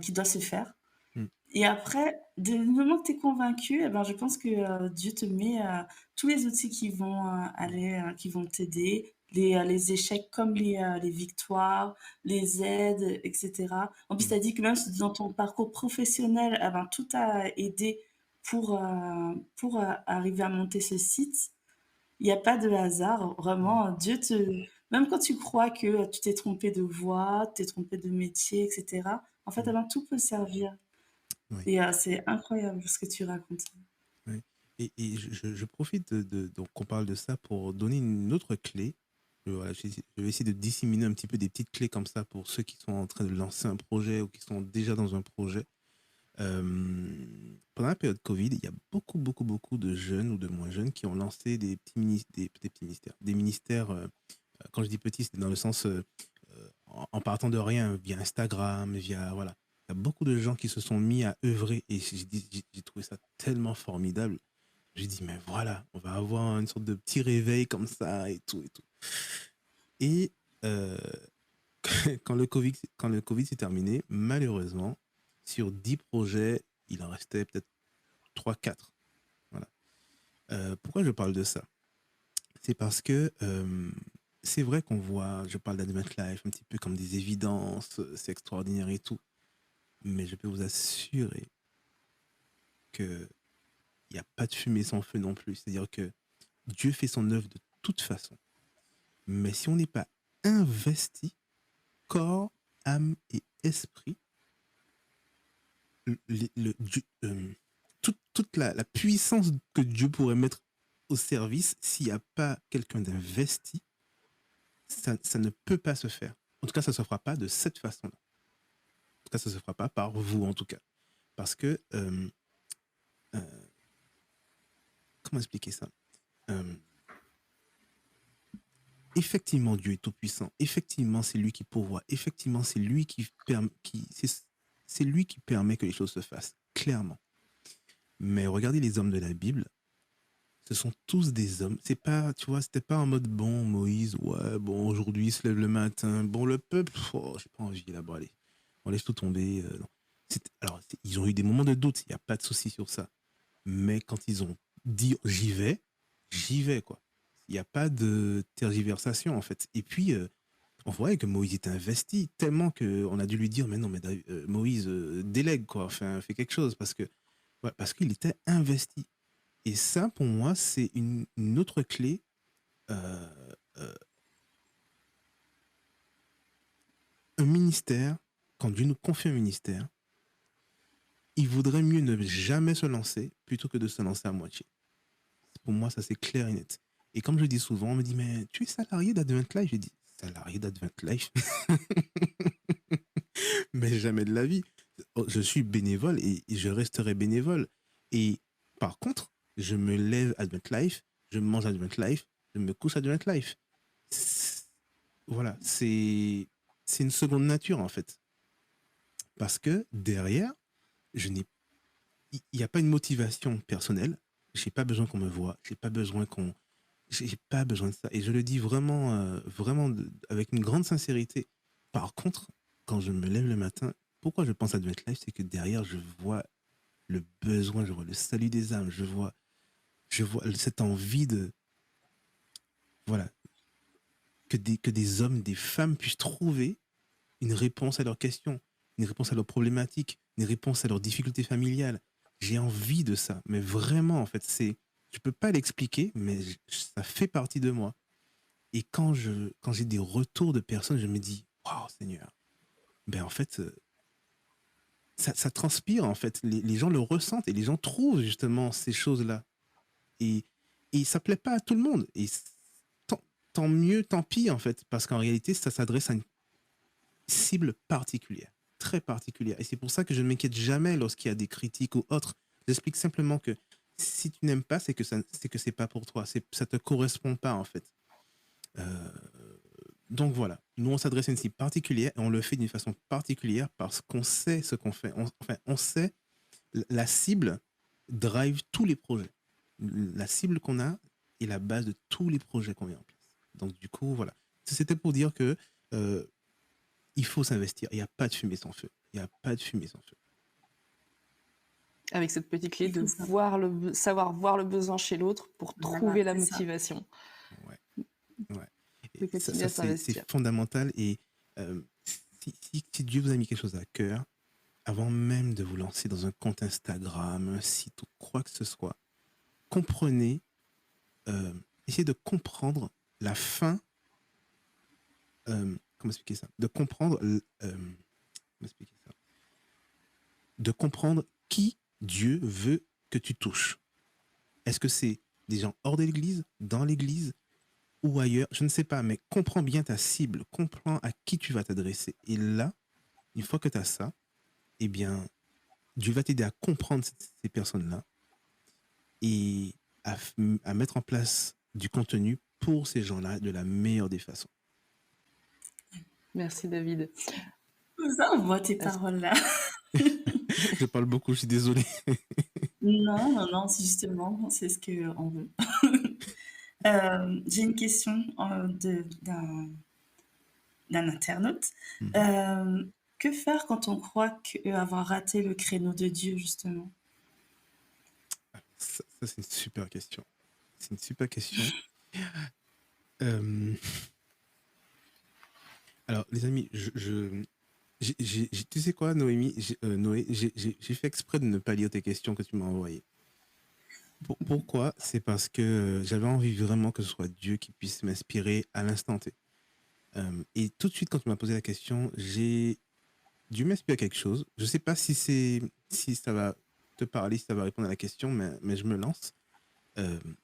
S1: qui doit se faire.
S3: Mm.
S1: Et après, du moment que tu es convaincu, eh ben, je pense que Dieu te met tous les outils qui vont qui vont t'aider, les échecs comme les victoires, les aides, etc. En plus, tu as dit que même dans ton parcours professionnel, eh ben, tout a aidé pour arriver à monter ce site. Il n'y a pas de hasard. Vraiment, Dieu te... Même quand tu crois que tu t'es trompé de voie, tu t'es trompé de métier, etc., en fait, eh ben, tout peut servir.
S3: Oui.
S1: Et c'est incroyable ce que tu racontes.
S3: Oui. je profite donc qu'on parle de ça pour donner une autre clé. Voilà, je vais essayer de disséminer un petit peu des petites clés comme ça pour ceux qui sont en train de lancer un projet ou qui sont déjà dans un projet. Pendant la période Covid, il y a beaucoup, beaucoup, beaucoup de jeunes ou de moins jeunes qui ont lancé des petits ministères. Des ministères, quand je dis petits, c'est dans le sens en partant de rien, via Instagram, via, voilà. Il y a beaucoup de gens qui se sont mis à œuvrer et j'ai trouvé ça tellement formidable. J'ai dit, mais voilà, on va avoir une sorte de petit réveil comme ça et tout et tout. Et euh, quand le Covid s'est terminé, malheureusement, sur 10 projets, il en restait peut-être 3, 4. Voilà. Pourquoi je parle de ça? C'est parce que c'est vrai qu'on voit, je parle d'Advent Life un petit peu comme des évidences, c'est extraordinaire et tout. Mais je peux vous assurer qu'il n'y a pas de fumée sans feu non plus. C'est-à-dire que Dieu fait son œuvre de toute façon. Mais si on n'est pas investi, corps, âme et esprit, toute la puissance que Dieu pourrait mettre au service, s'il n'y a pas quelqu'un d'investi, ça ne peut pas se faire. En tout cas, ça ne se fera pas de cette façon-là. En tout cas, ça ne se fera pas par vous, en tout cas. Parce que, comment expliquer ça? Effectivement, Dieu est tout-puissant. Effectivement, c'est lui qui pourvoit. Effectivement, c'est lui c'est lui qui permet que les choses se fassent, clairement. Mais regardez les hommes de la Bible, ce sont tous des hommes. C'est pas, tu vois, c'était pas en mode bon, Moïse, ouais, bon, aujourd'hui, il se lève le matin. Bon, le peuple, oh, j'ai pas envie là-bas, allez, on laisse tout tomber. Non. Alors, ils ont eu des moments de doute, il n'y a pas de souci sur ça. Mais quand ils ont dit j'y vais, quoi. Il n'y a pas de tergiversation, en fait. Et puis, on voyait que Moïse était investi tellement qu'on a dû lui dire, mais non, mais Moïse, délègue, quoi. Enfin, fais quelque chose, parce qu'il était investi. Et ça, pour moi, c'est une autre clé. euh, euh, un ministère, quand Dieu nous confie un ministère, il vaudrait mieux ne jamais se lancer plutôt que de se lancer à moitié. Pour moi, ça c'est clair et net. Et comme je dis souvent, on me dit, mais tu es salarié d'Advent Life? J'ai dit, salarié d'Advent Life? Mais jamais de la vie. Je suis bénévole et je resterai bénévole. Et par contre, je me lève Advent Life, je mange Advent Life, je me couche Advent Life. Voilà, c'est une seconde nature en fait. Parce que derrière, il n'y a pas une motivation personnelle. J'ai pas besoin qu'on me voie. J'ai pas besoin de ça. Et je le dis vraiment, vraiment avec une grande sincérité. Par contre, quand je me lève le matin, pourquoi je pense à Advent Life, c'est que derrière, je vois le besoin, je vois le salut des âmes, je vois cette envie de, voilà, que des hommes, des femmes puissent trouver une réponse à leurs questions, une réponse à leurs problématiques, une réponse à leurs difficultés familiales. J'ai envie de ça, mais vraiment, en fait, je peux pas l'expliquer, mais ça fait partie de moi. Et quand j'ai des retours de personnes, je me dis, waouh, Seigneur, ben en fait, ça transpire, en fait. Les gens le ressentent et les gens trouvent justement ces choses-là. Et, et ça plaît pas à tout le monde. Et tant, tant mieux, tant pis, en fait, parce qu'en réalité, ça s'adresse à une cible particulière, très particulière. Et c'est pour ça que je ne m'inquiète jamais lorsqu'il y a des critiques ou autres. J'explique simplement que si tu n'aimes pas, c'est que c'est pas pour toi. Ça te correspond pas, en fait. Euh, donc voilà, nous on s'adresse à une cible particulière et on le fait d'une façon particulière parce qu'on sait ce qu'on fait. On sait la cible drive tous les projets. La cible qu'on a est la base de tous les projets qu'on met en place. Donc du coup, voilà. C'était pour dire que il faut s'investir. Il n'y a pas de fumée sans feu. Il n'y a pas de fumée sans feu.
S2: Avec cette petite clé
S1: Il
S2: de
S1: faut ça.
S2: savoir voir le besoin chez l'autre pour
S1: Voilà,
S2: trouver la
S1: c'est ça.
S2: motivation
S3: Ouais, ouais.
S2: de
S3: Et
S2: continuer à
S3: c'est
S2: s'investir.
S3: fondamental. Et euh, si Dieu vous a mis quelque chose à cœur, avant même de vous lancer dans un compte Instagram, un site ou quoi que ce soit, comprenez, essayez de comprendre la fin. Comment expliquer ça? De comprendre, comment expliquer ça? De comprendre qui Dieu veut que tu touches. Est-ce que c'est des gens hors de l'église, dans l'église ou ailleurs? Je ne sais pas, mais comprends bien ta cible, comprends à qui tu vas t'adresser. Et là, une fois que tu as ça, eh bien, Dieu va t'aider à comprendre ces personnes-là et à mettre en place du contenu pour ces gens-là de la meilleure des façons.
S2: Merci David.
S1: Ça envoie tes
S2: Est-ce-
S1: paroles-là.
S3: Je parle beaucoup, je suis désolé.
S1: Non, non, non, c'est justement, c'est ce qu'on veut. J'ai une question d'un internaute.
S3: Mhm.
S1: Que faire quand on croit avoir raté le créneau de Dieu, justement?
S3: Ça, c'est une super question. C'est une super question. Euh, Alors, les amis, tu sais quoi, Noémie, Noé, j'ai fait exprès de ne pas lire tes questions que tu m'as envoyées. Pourquoi? C'est parce que j'avais envie vraiment que ce soit Dieu qui puisse m'inspirer à l'instant T. Et tout de suite, quand tu m'as posé la question, j'ai dû m'inspirer à quelque chose. Je ne sais pas si ça va te parler, si ça va répondre à la question, mais je me lance.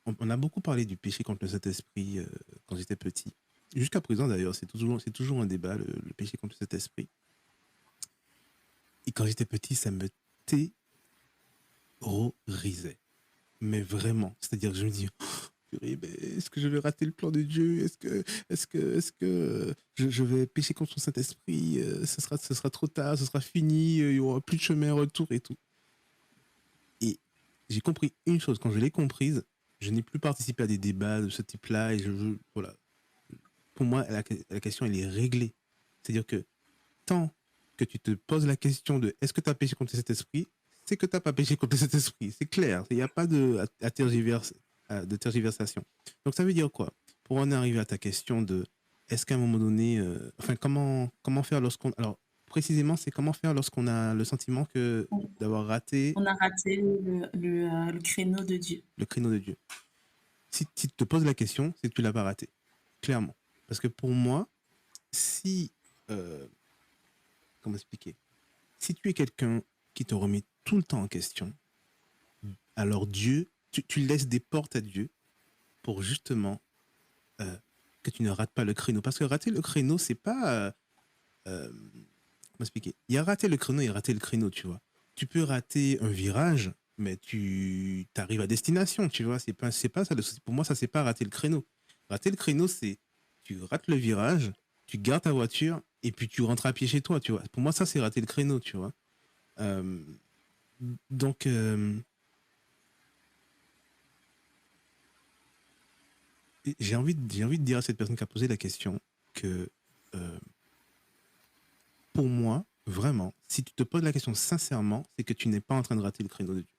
S3: On a beaucoup parlé du péché contre le Saint-Esprit quand j'étais petit. Jusqu'à présent, d'ailleurs, c'est toujours un débat, le péché contre le Saint-Esprit. Et quand j'étais petit, ça me terrorisait. Mais vraiment. C'est-à-dire que je me dis, oh, purée, mais est-ce que je vais rater le plan de Dieu? Est-ce que je vais pécher contre son Saint-Esprit? Ce sera trop tard, ce sera fini, il n'y aura plus de chemin retour et tout. Et j'ai compris une chose. Quand je l'ai comprise, je n'ai plus participé à des débats de ce type-là. Et voilà. Pour moi, la question, elle est réglée. C'est-à-dire que tant que tu te poses la question de est-ce que tu as péché contre cet esprit, c'est que tu n'as pas péché contre cet esprit. C'est clair. Il n'y a pas à tergiversation. Donc ça veut dire quoi? Pour en arriver à ta question de est-ce qu'à un moment donné, comment faire lorsqu'on... Alors, précisément, c'est comment faire lorsqu'on a le sentiment d'avoir raté
S1: On a raté le créneau de Dieu.
S3: le créneau de Dieu. Si tu te poses la question, c'est que tu l'as pas raté. Clairement. Parce que pour moi, si... comment expliquer? Si tu es quelqu'un qui te remet tout le temps en question, alors Dieu, tu laisses des portes à Dieu pour justement que tu ne rates pas le créneau. Parce que rater le créneau, c'est pas... comment expliquer? Il y a raté le créneau, il y a raté le créneau, tu vois. Tu peux rater un virage, mais tu arrives à destination, tu vois. C'est pas ça le souci. Pour moi, ça, c'est pas rater le créneau. Rater le créneau, c'est tu rates le virage, tu gardes ta voiture et puis tu rentres à pied chez toi, tu vois. Pour moi, ça, c'est rater le créneau, tu vois. Euh, donc, j'ai envie de dire à cette personne qui a posé la question que euh, pour moi, vraiment, si tu te poses la question sincèrement, c'est que tu n'es pas en train de rater le créneau de Dieu.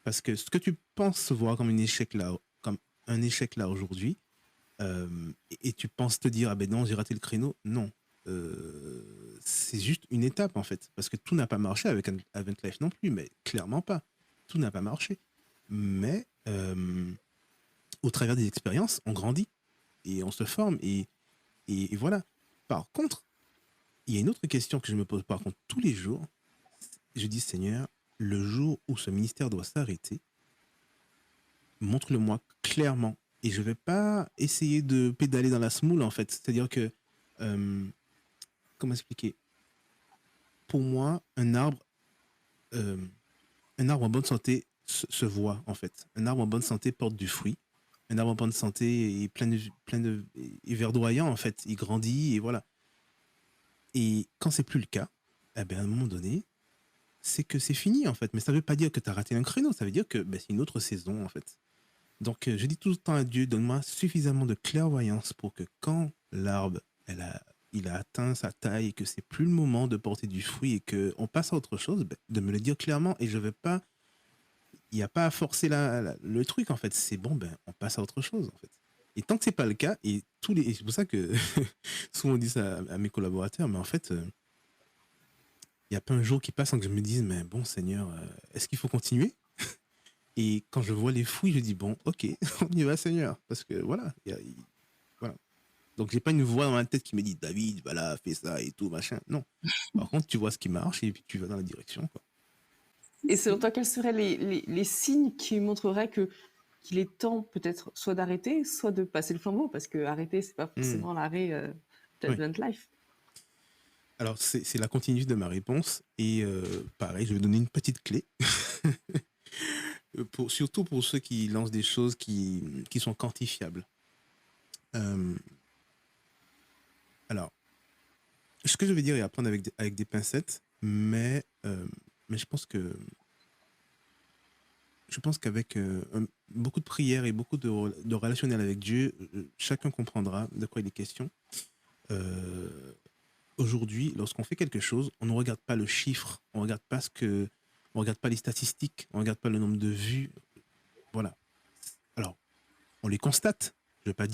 S3: Parce que ce que tu penses voir comme un échec là aujourd'hui, et tu penses te dire ah ben non j'ai raté le créneau, non. C'est juste une étape en fait, parce que tout n'a pas marché avec Event Life non plus, mais clairement pas. Tout n'a pas marché. Mais au travers des expériences, on grandit et on se forme et voilà. Par contre, il y a une autre question que je me pose par contre tous les jours. Je dis Seigneur, le jour où ce ministère doit s'arrêter, montre-le-moi clairement. Et je vais pas essayer de pédaler dans la semoule en fait. C'est-à-dire que comment expliquer? Pour moi, euh, un arbre en bonne santé se voit en fait. Un arbre en bonne santé porte du fruit. Un arbre en bonne santé est est verdoyant en fait. Il grandit et voilà. Et quand c'est plus le cas, eh ben, à un moment donné, c'est que c'est fini en fait. Mais ça veut pas dire que tu as raté un créneau. Ça veut dire que ben, c'est une autre saison en fait. Donc je dis tout le temps à Dieu, donne-moi suffisamment de clairvoyance pour que quand l'arbre il a atteint sa taille et que c'est plus le moment de porter du fruit et qu'on passe à autre chose, ben, de me le dire clairement et je vais pas, il n'y a pas à forcer le truc en fait. C'est bon, ben on passe à autre chose en fait. Et tant que c'est pas le cas, et c'est pour ça que souvent on dit ça à mes collaborateurs, mais en fait, il n'y a pas un jour qui passe sans que je me dise, mais bon Seigneur, est-ce qu'il faut continuer? Et quand je vois les fruits, je dis, bon, ok, on y va, Seigneur. Parce que voilà, voilà. Donc, j'ai pas une voix dans ma tête qui me dit, David, voilà, fais ça et tout, machin. Non. Par contre, tu vois ce qui marche et puis tu vas dans la direction, quoi.
S2: Et selon toi, quels seraient les signes qui montreraient que qu'il est temps peut-être soit d'arrêter, soit de passer le flambeau, parce que arrêter, c'est pas forcément l'arrêt
S3: Oui.
S2: d'Advent Life.
S3: Alors, c'est la continuité de ma réponse. Et pareil, je vais donner une petite clé. Surtout pour ceux qui lancent des choses qui sont quantifiables. Euh, alors, ce que je vais dire est à prendre avec des pincettes, mais je pense qu'avec beaucoup de prières et beaucoup de relationnel avec Dieu, chacun comprendra de quoi il est question. Aujourd'hui, lorsqu'on fait quelque chose, on ne regarde pas le chiffre, on regarde pas les statistiques, on regarde pas le nombre de vues. Voilà. Alors, on les constate. Je vais pas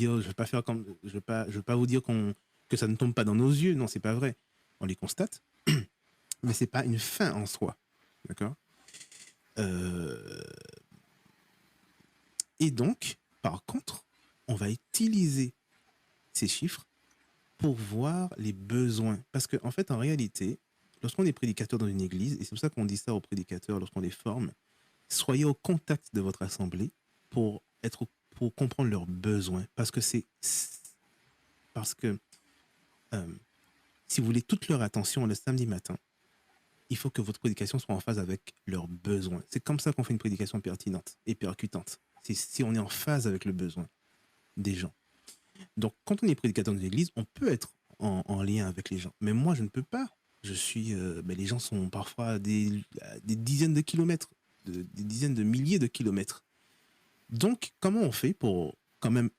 S3: vous dire que ça ne tombe pas dans nos yeux. Non, c'est pas vrai. On les constate, mais c'est pas une fin en soi. D'accord? Et donc, par contre, on va utiliser ces chiffres pour voir les besoins. Parce qu'en fait, en réalité, lorsqu'on est prédicateur dans une église, et c'est pour ça qu'on dit ça aux prédicateurs lorsqu'on les forme, soyez au contact de votre assemblée pour comprendre leurs besoins. Parce que si vous voulez toute leur attention le samedi matin, il faut que votre prédication soit en phase avec leurs besoins. C'est comme ça qu'on fait une prédication pertinente et percutante. C'est si on est en phase avec le besoin des gens. Donc, quand on est prédicateur dans une église, on peut être en lien avec les gens. Mais moi, je ne peux pas. Les gens sont parfois à des dizaines de kilomètres, des dizaines de milliers de kilomètres. Donc, comment on fait pour quand même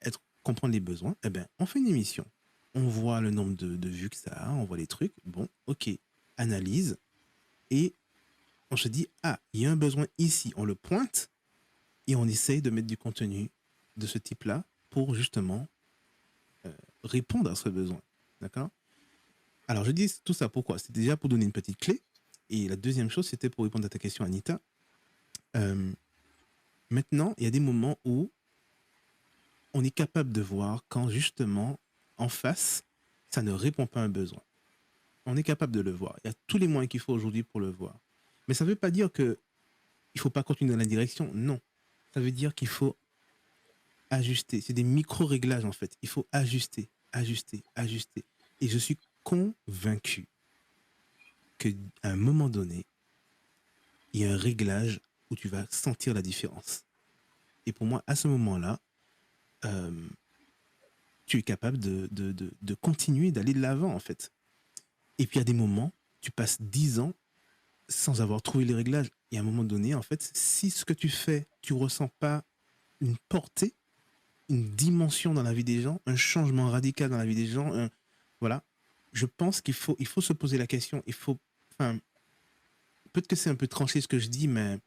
S3: comprendre les besoins? Eh bien, on fait une émission. On voit le nombre de vues que ça a, on voit les trucs. Bon, ok, analyse. Et on se dit, il y a un besoin ici. On le pointe et on essaye de mettre du contenu de ce type-là pour justement répondre à ce besoin. D'accord? Alors, je dis tout ça pourquoi? C'était déjà pour donner une petite clé. Et la deuxième chose, c'était pour répondre à ta question, Anita. Maintenant, il y a des moments où on est capable de voir quand justement, en face, ça ne répond pas à un besoin. On est capable de le voir. Il y a tous les moyens qu'il faut aujourd'hui pour le voir. Mais ça ne veut pas dire qu'il ne faut pas continuer dans la direction. Non. Ça veut dire qu'il faut ajuster. C'est des micro-réglages, en fait. Il faut ajuster, ajuster, ajuster. Et je suis convaincu qu'à un moment donné, il y a un réglage où tu vas sentir la différence. Et pour moi, à ce moment-là, tu es capable de continuer, d'aller de l'avant, en fait. Et puis, à des moments, tu passes 10 ans sans avoir trouvé les réglages. Et à un moment donné, en fait, si ce que tu fais, tu ressens pas une portée, une dimension dans la vie des gens, un changement radical dans la vie des gens, voilà, je pense qu'il faut se poser la question. Peut-être que c'est un peu tranché ce que je dis, mais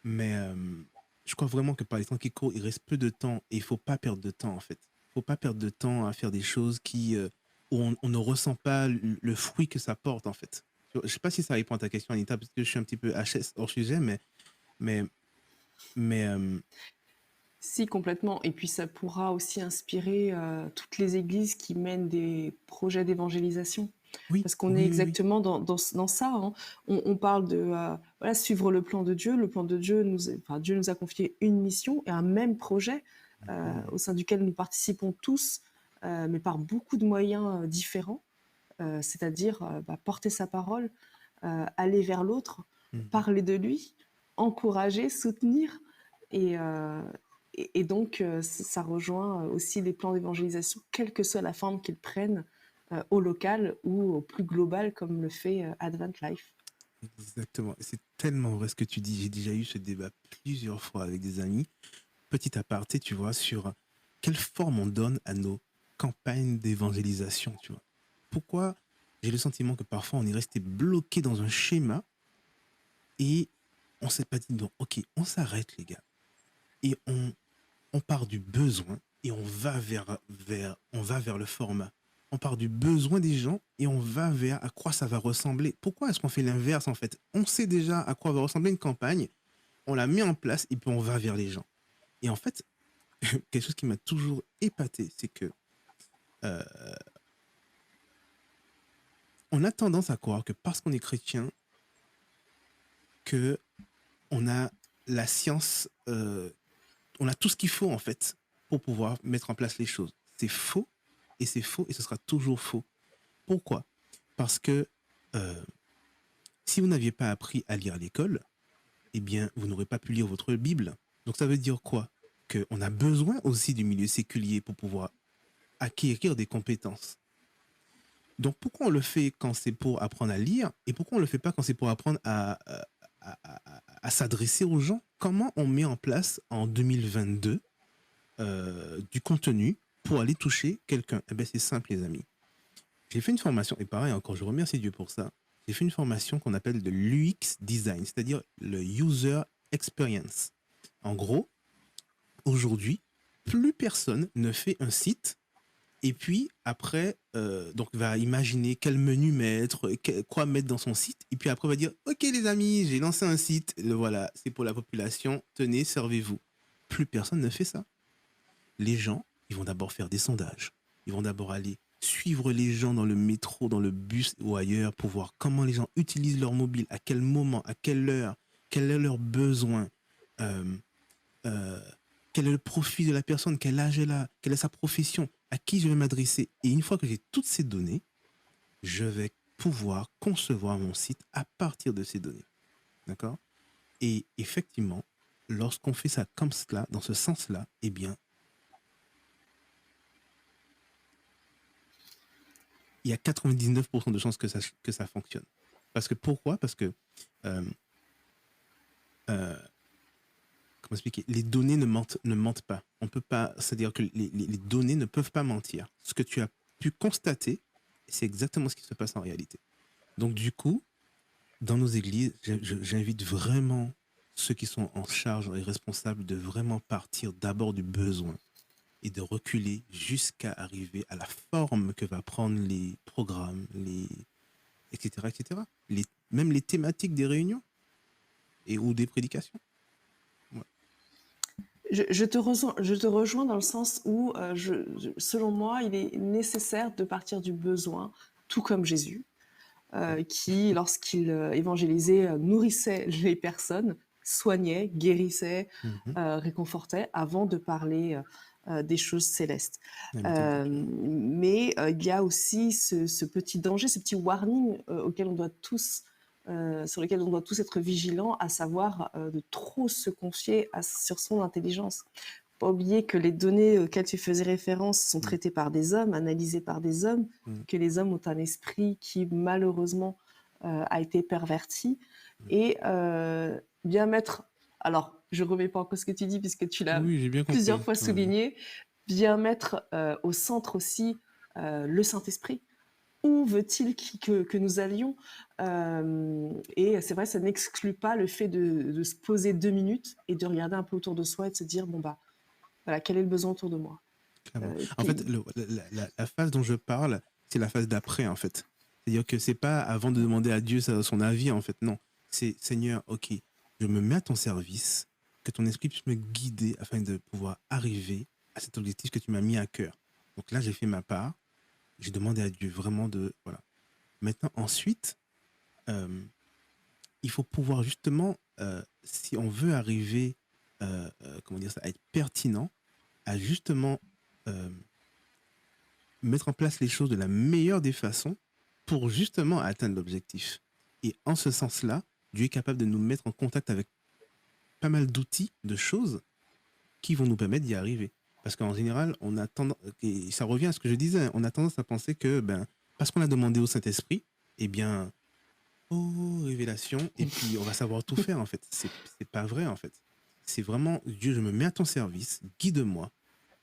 S3: je crois vraiment que par les temps qui courent, il reste peu de temps et il faut pas perdre de temps, en fait. Il faut pas perdre de temps à faire des choses où on ne ressent pas le fruit que ça porte, en fait. Je sais pas si ça répond à ta question, Anita, parce que je suis un petit peu HS hors sujet, mais
S2: Si, complètement. Et puis ça pourra aussi inspirer toutes les églises qui mènent des projets d'évangélisation.
S3: oui,
S2: Parce qu'on est
S3: oui, oui,
S2: exactement dans ça. Hein. On parle de suivre le plan de Dieu. Le plan de Dieu, Dieu nous a confié une mission et un même projet au sein duquel nous participons tous, mais par beaucoup de moyens différents. C'est-à-dire porter sa parole, aller vers l'autre, parler de lui, encourager, soutenir. Et donc, ça rejoint aussi les plans d'évangélisation, quelle que soit la forme qu'ils prennent, au local ou au plus global, comme le fait Advent Life.
S3: exactement. C'est tellement vrai ce que tu dis. J'ai déjà eu ce débat plusieurs fois avec des amis. Petit aparté, tu vois, sur quelle forme on donne à nos campagnes d'évangélisation, tu vois. Pourquoi j'ai le sentiment que parfois on est resté bloqué dans un schéma et on s'est pas dit, non, ok, on s'arrête les gars. Et on part du besoin et on va vers le format. On part du besoin des gens et on va vers à quoi ça va ressembler. Pourquoi est-ce qu'on fait l'inverse, en fait? On sait déjà à quoi va ressembler une campagne, on la met en place et puis on va vers les gens. Et en fait, quelque chose qui m'a toujours épaté, c'est que on a tendance à croire que parce qu'on est chrétien, que on a la science on a tout ce qu'il faut, en fait, pour pouvoir mettre en place les choses. C'est faux, et c'est faux, et ce sera toujours faux. Pourquoi? Parce que si vous n'aviez pas appris à lire à l'école, eh bien, vous n'aurez pas pu lire votre Bible. Donc, ça veut dire quoi? Qu'on a besoin aussi du milieu séculier pour pouvoir acquérir des compétences. Donc, pourquoi on le fait quand c'est pour apprendre à lire et pourquoi on ne le fait pas quand c'est pour apprendre à s'adresser aux gens? Comment on met en place en 2022 du contenu pour aller toucher quelqu'un? Eh bien, c'est simple, les amis. J'ai fait une formation, et pareil, encore, je remercie Dieu pour ça. J'ai fait une formation qu'on appelle de l'UX design, c'est-à-dire le user experience. En gros, aujourd'hui, plus personne ne fait un site et puis après, donc va imaginer quel menu mettre, quoi mettre dans son site, et puis après va dire, ok les amis, j'ai lancé un site, le voilà, c'est pour la population, tenez, servez-vous. Plus personne ne fait ça. Les gens, ils vont d'abord faire des sondages, ils vont d'abord aller suivre les gens dans le métro, dans le bus ou ailleurs pour voir comment les gens utilisent leur mobile, à quel moment, à quelle heure, quel est leur besoin, euh, euh, quel est le profil de la personne, quel âge elle a, quelle est sa profession, à qui je vais m'adresser. Et une fois que j'ai toutes ces données, je vais pouvoir concevoir mon site à partir de ces données. D'accord? Et effectivement, lorsqu'on fait ça comme cela, dans ce sens-là, eh bien, il y a 99% de chances que ça fonctionne. Parce que pourquoi? Parce que comment expliquer? Les données ne mentent pas. On peut pas, c'est-à-dire que les données ne peuvent pas mentir. Ce que tu as pu constater, c'est exactement ce qui se passe en réalité. Donc du coup, dans nos églises, j'invite vraiment ceux qui sont en charge et responsables de vraiment partir d'abord du besoin et de reculer jusqu'à arriver à la forme que va prendre les programmes, etc., etc. Même les thématiques des réunions ou des prédications.
S2: Je te rejoins dans le sens où, selon moi, il est nécessaire de partir du besoin, tout comme Jésus, qui, lorsqu'il évangélisait, nourrissait les personnes, soignait, guérissait, réconfortait, avant de parler des choses célestes. Mais il y a aussi ce petit danger, ce petit warning auquel on doit tous sur lequel on doit tous être vigilants, à savoir de trop se confier sur son intelligence. Pas oublier que les données auxquelles tu faisais référence sont traitées par des hommes, analysées par des hommes, que les hommes ont un esprit qui malheureusement a été perverti, et bien mettre, alors je remets pas en cause ce que tu dis puisque tu l'as plusieurs fois souligné, bien mettre au centre aussi le Saint-Esprit. Où veut-il que nous allions? Et c'est vrai, ça n'exclut pas le fait de se poser 2 minutes et de regarder un peu autour de soi et de se dire, bon bah, voilà, quel est le besoin autour de moi?
S3: En fait, la phase dont je parle, c'est la phase d'après, en fait. C'est-à-dire que c'est pas avant de demander à Dieu son avis, en fait, non. C'est, Seigneur, ok, je me mets à ton service, que ton esprit puisse me guider afin de pouvoir arriver à cet objectif que tu m'as mis à cœur. Donc là, j'ai fait ma part. J'ai demandé à Dieu vraiment de... Voilà. Maintenant, ensuite, il faut pouvoir justement, si on veut arriver, comment dire ça, à être pertinent, à justement mettre en place les choses de la meilleure des façons pour justement atteindre l'objectif. Et en ce sens-là, Dieu est capable de nous mettre en contact avec pas mal d'outils, de choses qui vont nous permettre d'y arriver. Parce qu'en général, on a tendance, et ça revient à ce que je disais, on a tendance à penser que parce qu'on a demandé au Saint-Esprit, eh bien, révélation, et puis on va savoir tout faire, en fait. C'est pas vrai, en fait. C'est vraiment, Dieu, je me mets à ton service, guide-moi.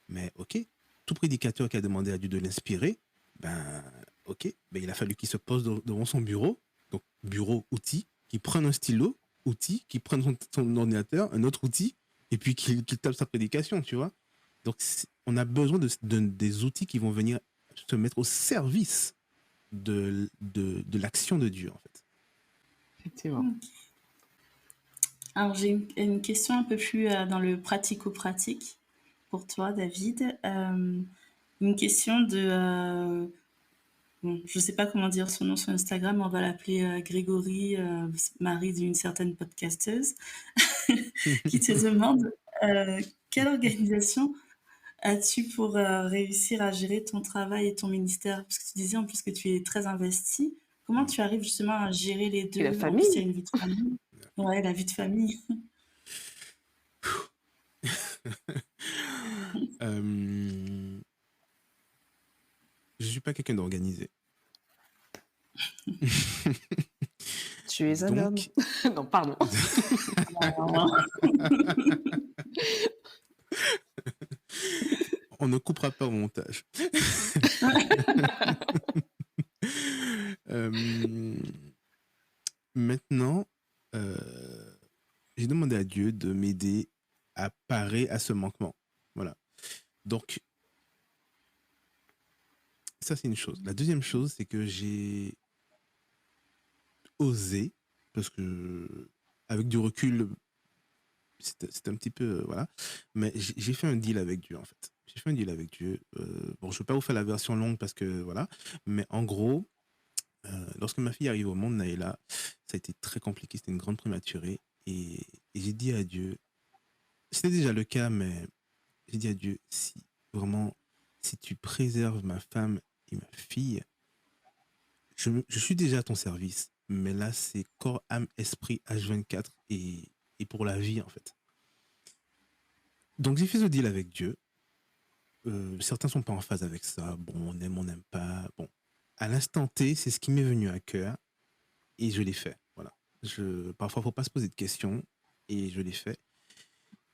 S3: Mais ok, tout prédicateur qui a demandé à Dieu de l'inspirer, ok, il a fallu qu'il se pose devant son bureau, donc bureau, outil, qu'il prenne un stylo, outil, qu'il prenne son ordinateur, un autre outil, et puis qu'il tape sa prédication, tu vois. Donc, on a besoin des outils qui vont venir se mettre au service de l'action de Dieu, en fait.
S2: Effectivement.
S1: Alors, j'ai une question un peu plus dans le pratico-pratique pour toi, David. Une question de... bon, je ne sais pas comment dire son nom sur Instagram, on va l'appeler Grégory, mari d'une certaine podcasteuse, qui te demande Quelle organisation as-tu pour réussir à gérer ton travail et ton ministère? Parce que tu disais en plus que tu es très investi. Comment tu arrives justement à gérer les
S2: Et la
S1: deux? En plus, il y a
S2: famille.
S1: une vie de famille. Ouais, la vie de famille.
S3: Euh, je suis pas quelqu'un d'organisé.
S2: Tu es un homme.
S3: Donc,
S2: Non, pardon.
S3: on ne coupera pas au montage. Maintenant, j'ai demandé à Dieu de m'aider à parer à ce manquement. Voilà. Donc, ça, c'est une chose. La deuxième chose, c'est que j'ai osé, parce que avec du recul, c'est un petit peu, voilà. Mais j'ai fait un deal avec Dieu, en fait. J'ai fait un deal avec Dieu. Bon, je ne vais pas vous faire la version longue parce que, voilà. Mais en gros, lorsque ma fille arrive au monde, Naëla, ça a été très compliqué. C'était une grande prématurée. Et j'ai dit à Dieu, c'était déjà le cas, mais j'ai dit à Dieu, si vraiment, si tu préserves ma femme et ma fille, je suis déjà à ton service. Mais là, c'est corps, âme, esprit, H24 et pour la vie, en fait. Donc, j'ai fait ce deal avec Dieu. Certains sont pas en phase avec ça. Bon, on n'aime pas. Bon, à l'instant T, c'est ce qui m'est venu à cœur et je l'ai fait. Voilà. Parfois, faut pas se poser de questions et je l'ai fait.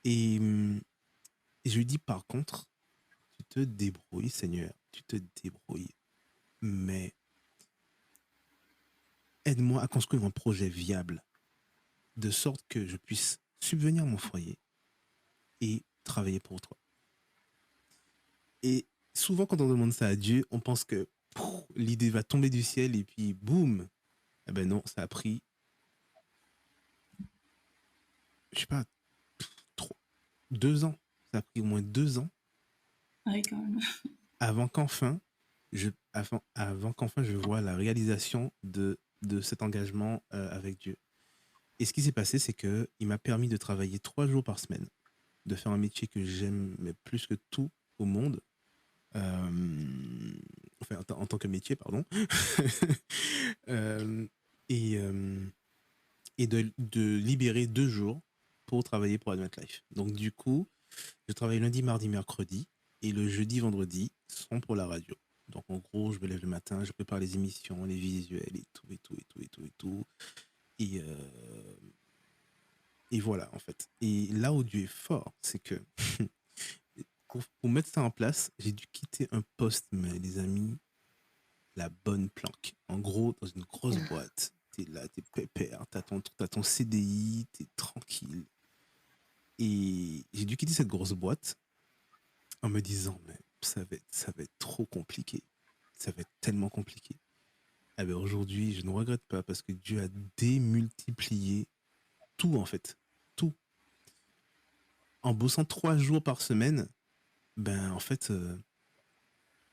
S3: Et, et je lui dis par contre, tu te débrouilles, Seigneur, tu te débrouilles, mais aide-moi à construire un projet viable de sorte que je puisse subvenir à mon foyer et travailler pour toi. Et souvent, quand on demande ça à Dieu, on pense que l'idée va tomber du ciel et puis boum. Eh ben non, ça a pris, je sais pas, 2 ans. Ça a pris au moins 2 ans
S1: Oui, quand même.
S3: avant qu'enfin avant qu'enfin je vois la réalisation de cet engagement avec Dieu. Et ce qui s'est passé, c'est que il m'a permis de travailler 3 jours par semaine, de faire un métier que j'aime mais plus que tout au monde. Enfin, en tant que métier, pardon. Euh, et et de libérer 2 jours pour travailler pour Advent Life. Donc du coup, je travaille lundi, mardi, mercredi et le jeudi, vendredi sont pour la radio. Donc en gros, je me lève le matin, je prépare les émissions, les visuels et tout, et tout, et tout, et tout, et tout. Et, et voilà, en fait. Et là où Dieu est fort, c'est que pour mettre ça en place, j'ai dû quitter un poste, mais les amis, la bonne planque. En gros, dans une grosse boîte, t'es là, t'es pépère, t'as ton CDI, t'es tranquille. Et j'ai dû quitter cette grosse boîte en me disant, mais ça va être trop compliqué. Ça va être tellement compliqué. Eh ben aujourd'hui, je ne regrette pas parce que Dieu a démultiplié tout, en fait. Tout. En bossant 3 jours par semaine, ben, en fait,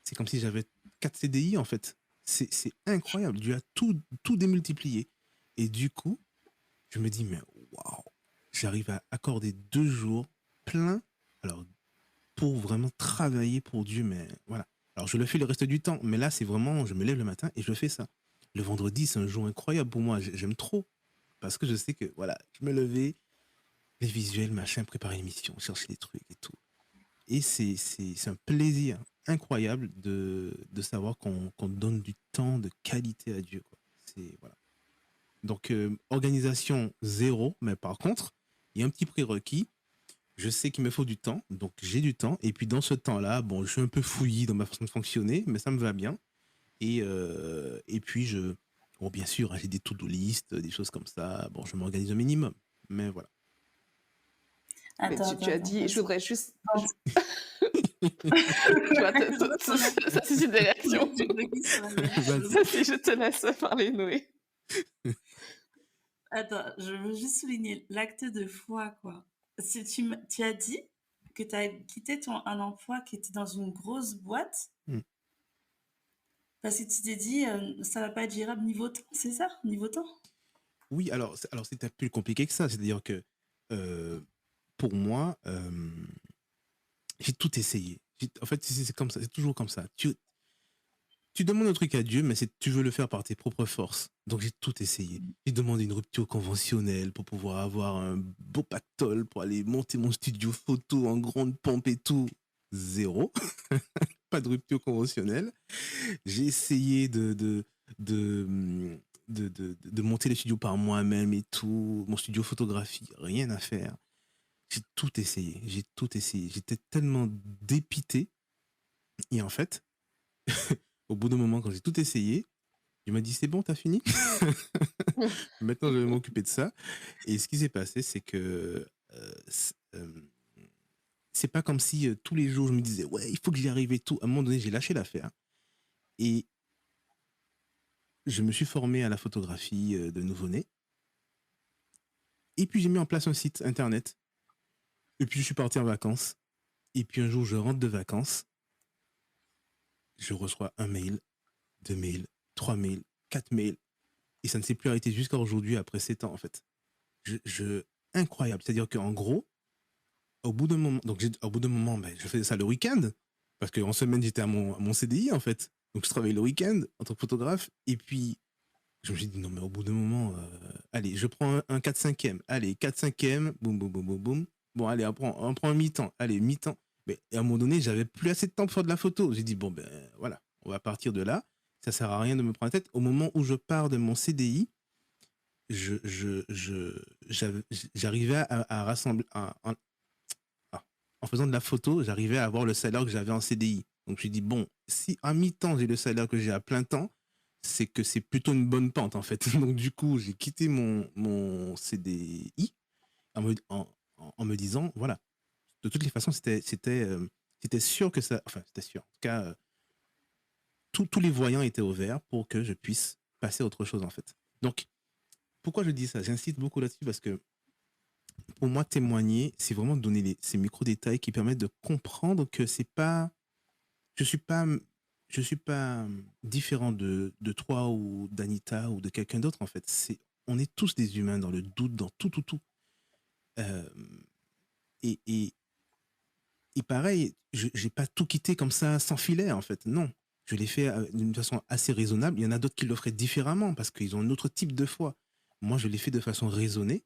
S3: c'est comme si j'avais 4 CDI, en fait. C'est incroyable. Dieu a tout démultiplié. Et du coup, je me dis, mais waouh, j'arrive à accorder 2 jours pleins. Alors, pour vraiment travailler pour Dieu, mais voilà. Alors, je le fais le reste du temps, mais là, c'est vraiment, je me lève le matin et je fais ça. Le vendredi, c'est un jour incroyable pour moi. J'aime trop. Parce que je sais que, voilà, je me levais, les visuels, machin, préparer l'émission, chercher les trucs et tout. Et c'est un plaisir incroyable de savoir qu'on donne du temps de qualité à Dieu, quoi. C'est, voilà. Donc, organisation zéro, mais par contre, il y a un petit prérequis. Je sais qu'il me faut du temps, donc j'ai du temps. Et puis dans ce temps-là, bon, je suis un peu fouillis dans ma façon de fonctionner, mais ça me va bien. Et puis, bon, bien sûr, hein, j'ai des to-do list, des choses comme ça. Bon, je m'organise au minimum, mais voilà.
S2: Mais
S1: Attends,
S2: tu as
S1: attends,
S2: dit, je voudrais juste.
S1: attends.
S2: Tu vois, ça, c'est une des réactions.
S1: Je rebondis sur la même chose.
S2: Ça, c'est je te laisse parler, Noé.
S1: Attends, je veux juste souligner l'acte de foi, quoi. Si tu as dit que tu as quitté un emploi qui était dans une grosse boîte
S3: Hmm.
S1: parce que tu t'es dit ça va pas être gérable niveau temps, c'est ça? Niveau temps?
S3: Oui, alors c'est un peu plus compliqué que ça. C'est-à-dire que euh, pour moi, j'ai tout essayé. En fait, c'est comme ça, c'est toujours comme ça. Tu demandes un truc à Dieu, mais tu veux le faire par tes propres forces. Donc j'ai tout essayé. J'ai demandé une rupture conventionnelle pour pouvoir avoir un beau pactole, pour aller monter mon studio photo en grande pompe et tout. Zéro. Pas de rupture conventionnelle. J'ai essayé de monter les studios par moi-même et tout. Mon studio photographie, rien à faire. J'ai tout essayé. J'ai tout essayé. J'étais tellement dépité. Et en fait, au bout d'un moment, quand j'ai tout essayé, je me dit, c'est bon, t'as fini. Maintenant, je vais m'occuper de ça. Et ce qui s'est passé, c'est que c'est pas comme si tous les jours, je me disais, ouais, il faut que j'y arrive et tout. À un moment donné, j'ai lâché l'affaire. Et je me suis formé à la photographie de nouveau-né. Et puis, j'ai mis en place un site internet. Et puis, je suis parti en vacances. Et puis, un jour, je rentre de vacances. Je reçois un mail, 2 mails, 3 mails, 4 mails. Et ça ne s'est plus arrêté jusqu'à aujourd'hui, après 7 ans, en fait. Incroyable. C'est-à-dire qu'en gros, au bout d'un moment, ben, je faisais ça le week-end. Parce qu'en semaine, j'étais à mon CDI, en fait. Donc, je travaillais le week-end en tant que photographe. Et puis, je me suis dit, non, mais au bout d'un moment, allez, je prends un 4/5e. Allez, 4/5e, boum, boum, boum, boum, boum. Bon, allez, on prend un mi-temps. Allez, mi-temps. Mais à un moment donné, j'avais plus assez de temps pour faire de la photo. J'ai dit, bon, ben voilà, on va partir de là. Ça sert à rien de me prendre la tête. Au moment où je pars de mon CDI, j'arrivais à rassembler, en faisant de la photo, j'arrivais à avoir le salaire que j'avais en CDI. Donc, je me suis dit, bon, si à mi-temps, j'ai le salaire que j'ai à plein temps, c'est que c'est plutôt une bonne pente, en fait. Donc, du coup, j'ai quitté mon CDI en me disant, voilà, de toutes les façons, c'était sûr que ça, enfin, c'était sûr. En tout cas, tous les voyants étaient ouverts pour que je puisse passer à autre chose, en fait. Donc, pourquoi je dis ça? J'insiste beaucoup là-dessus parce que pour moi, témoigner, c'est vraiment donner ces micro-détails qui permettent de comprendre que c'est pas, je suis pas, je suis pas différent de toi ou d'Anita ou de quelqu'un d'autre, en fait. On est tous des humains dans le doute, dans tout, tout, tout. Euh, et, et, et pareil, je n'ai pas tout quitté comme ça sans filet, en fait. Non. Je l'ai fait d'une façon assez raisonnable. Il y en a d'autres qui le feraient différemment parce qu'ils ont un autre type de foi. Moi, je l'ai fait de façon raisonnée.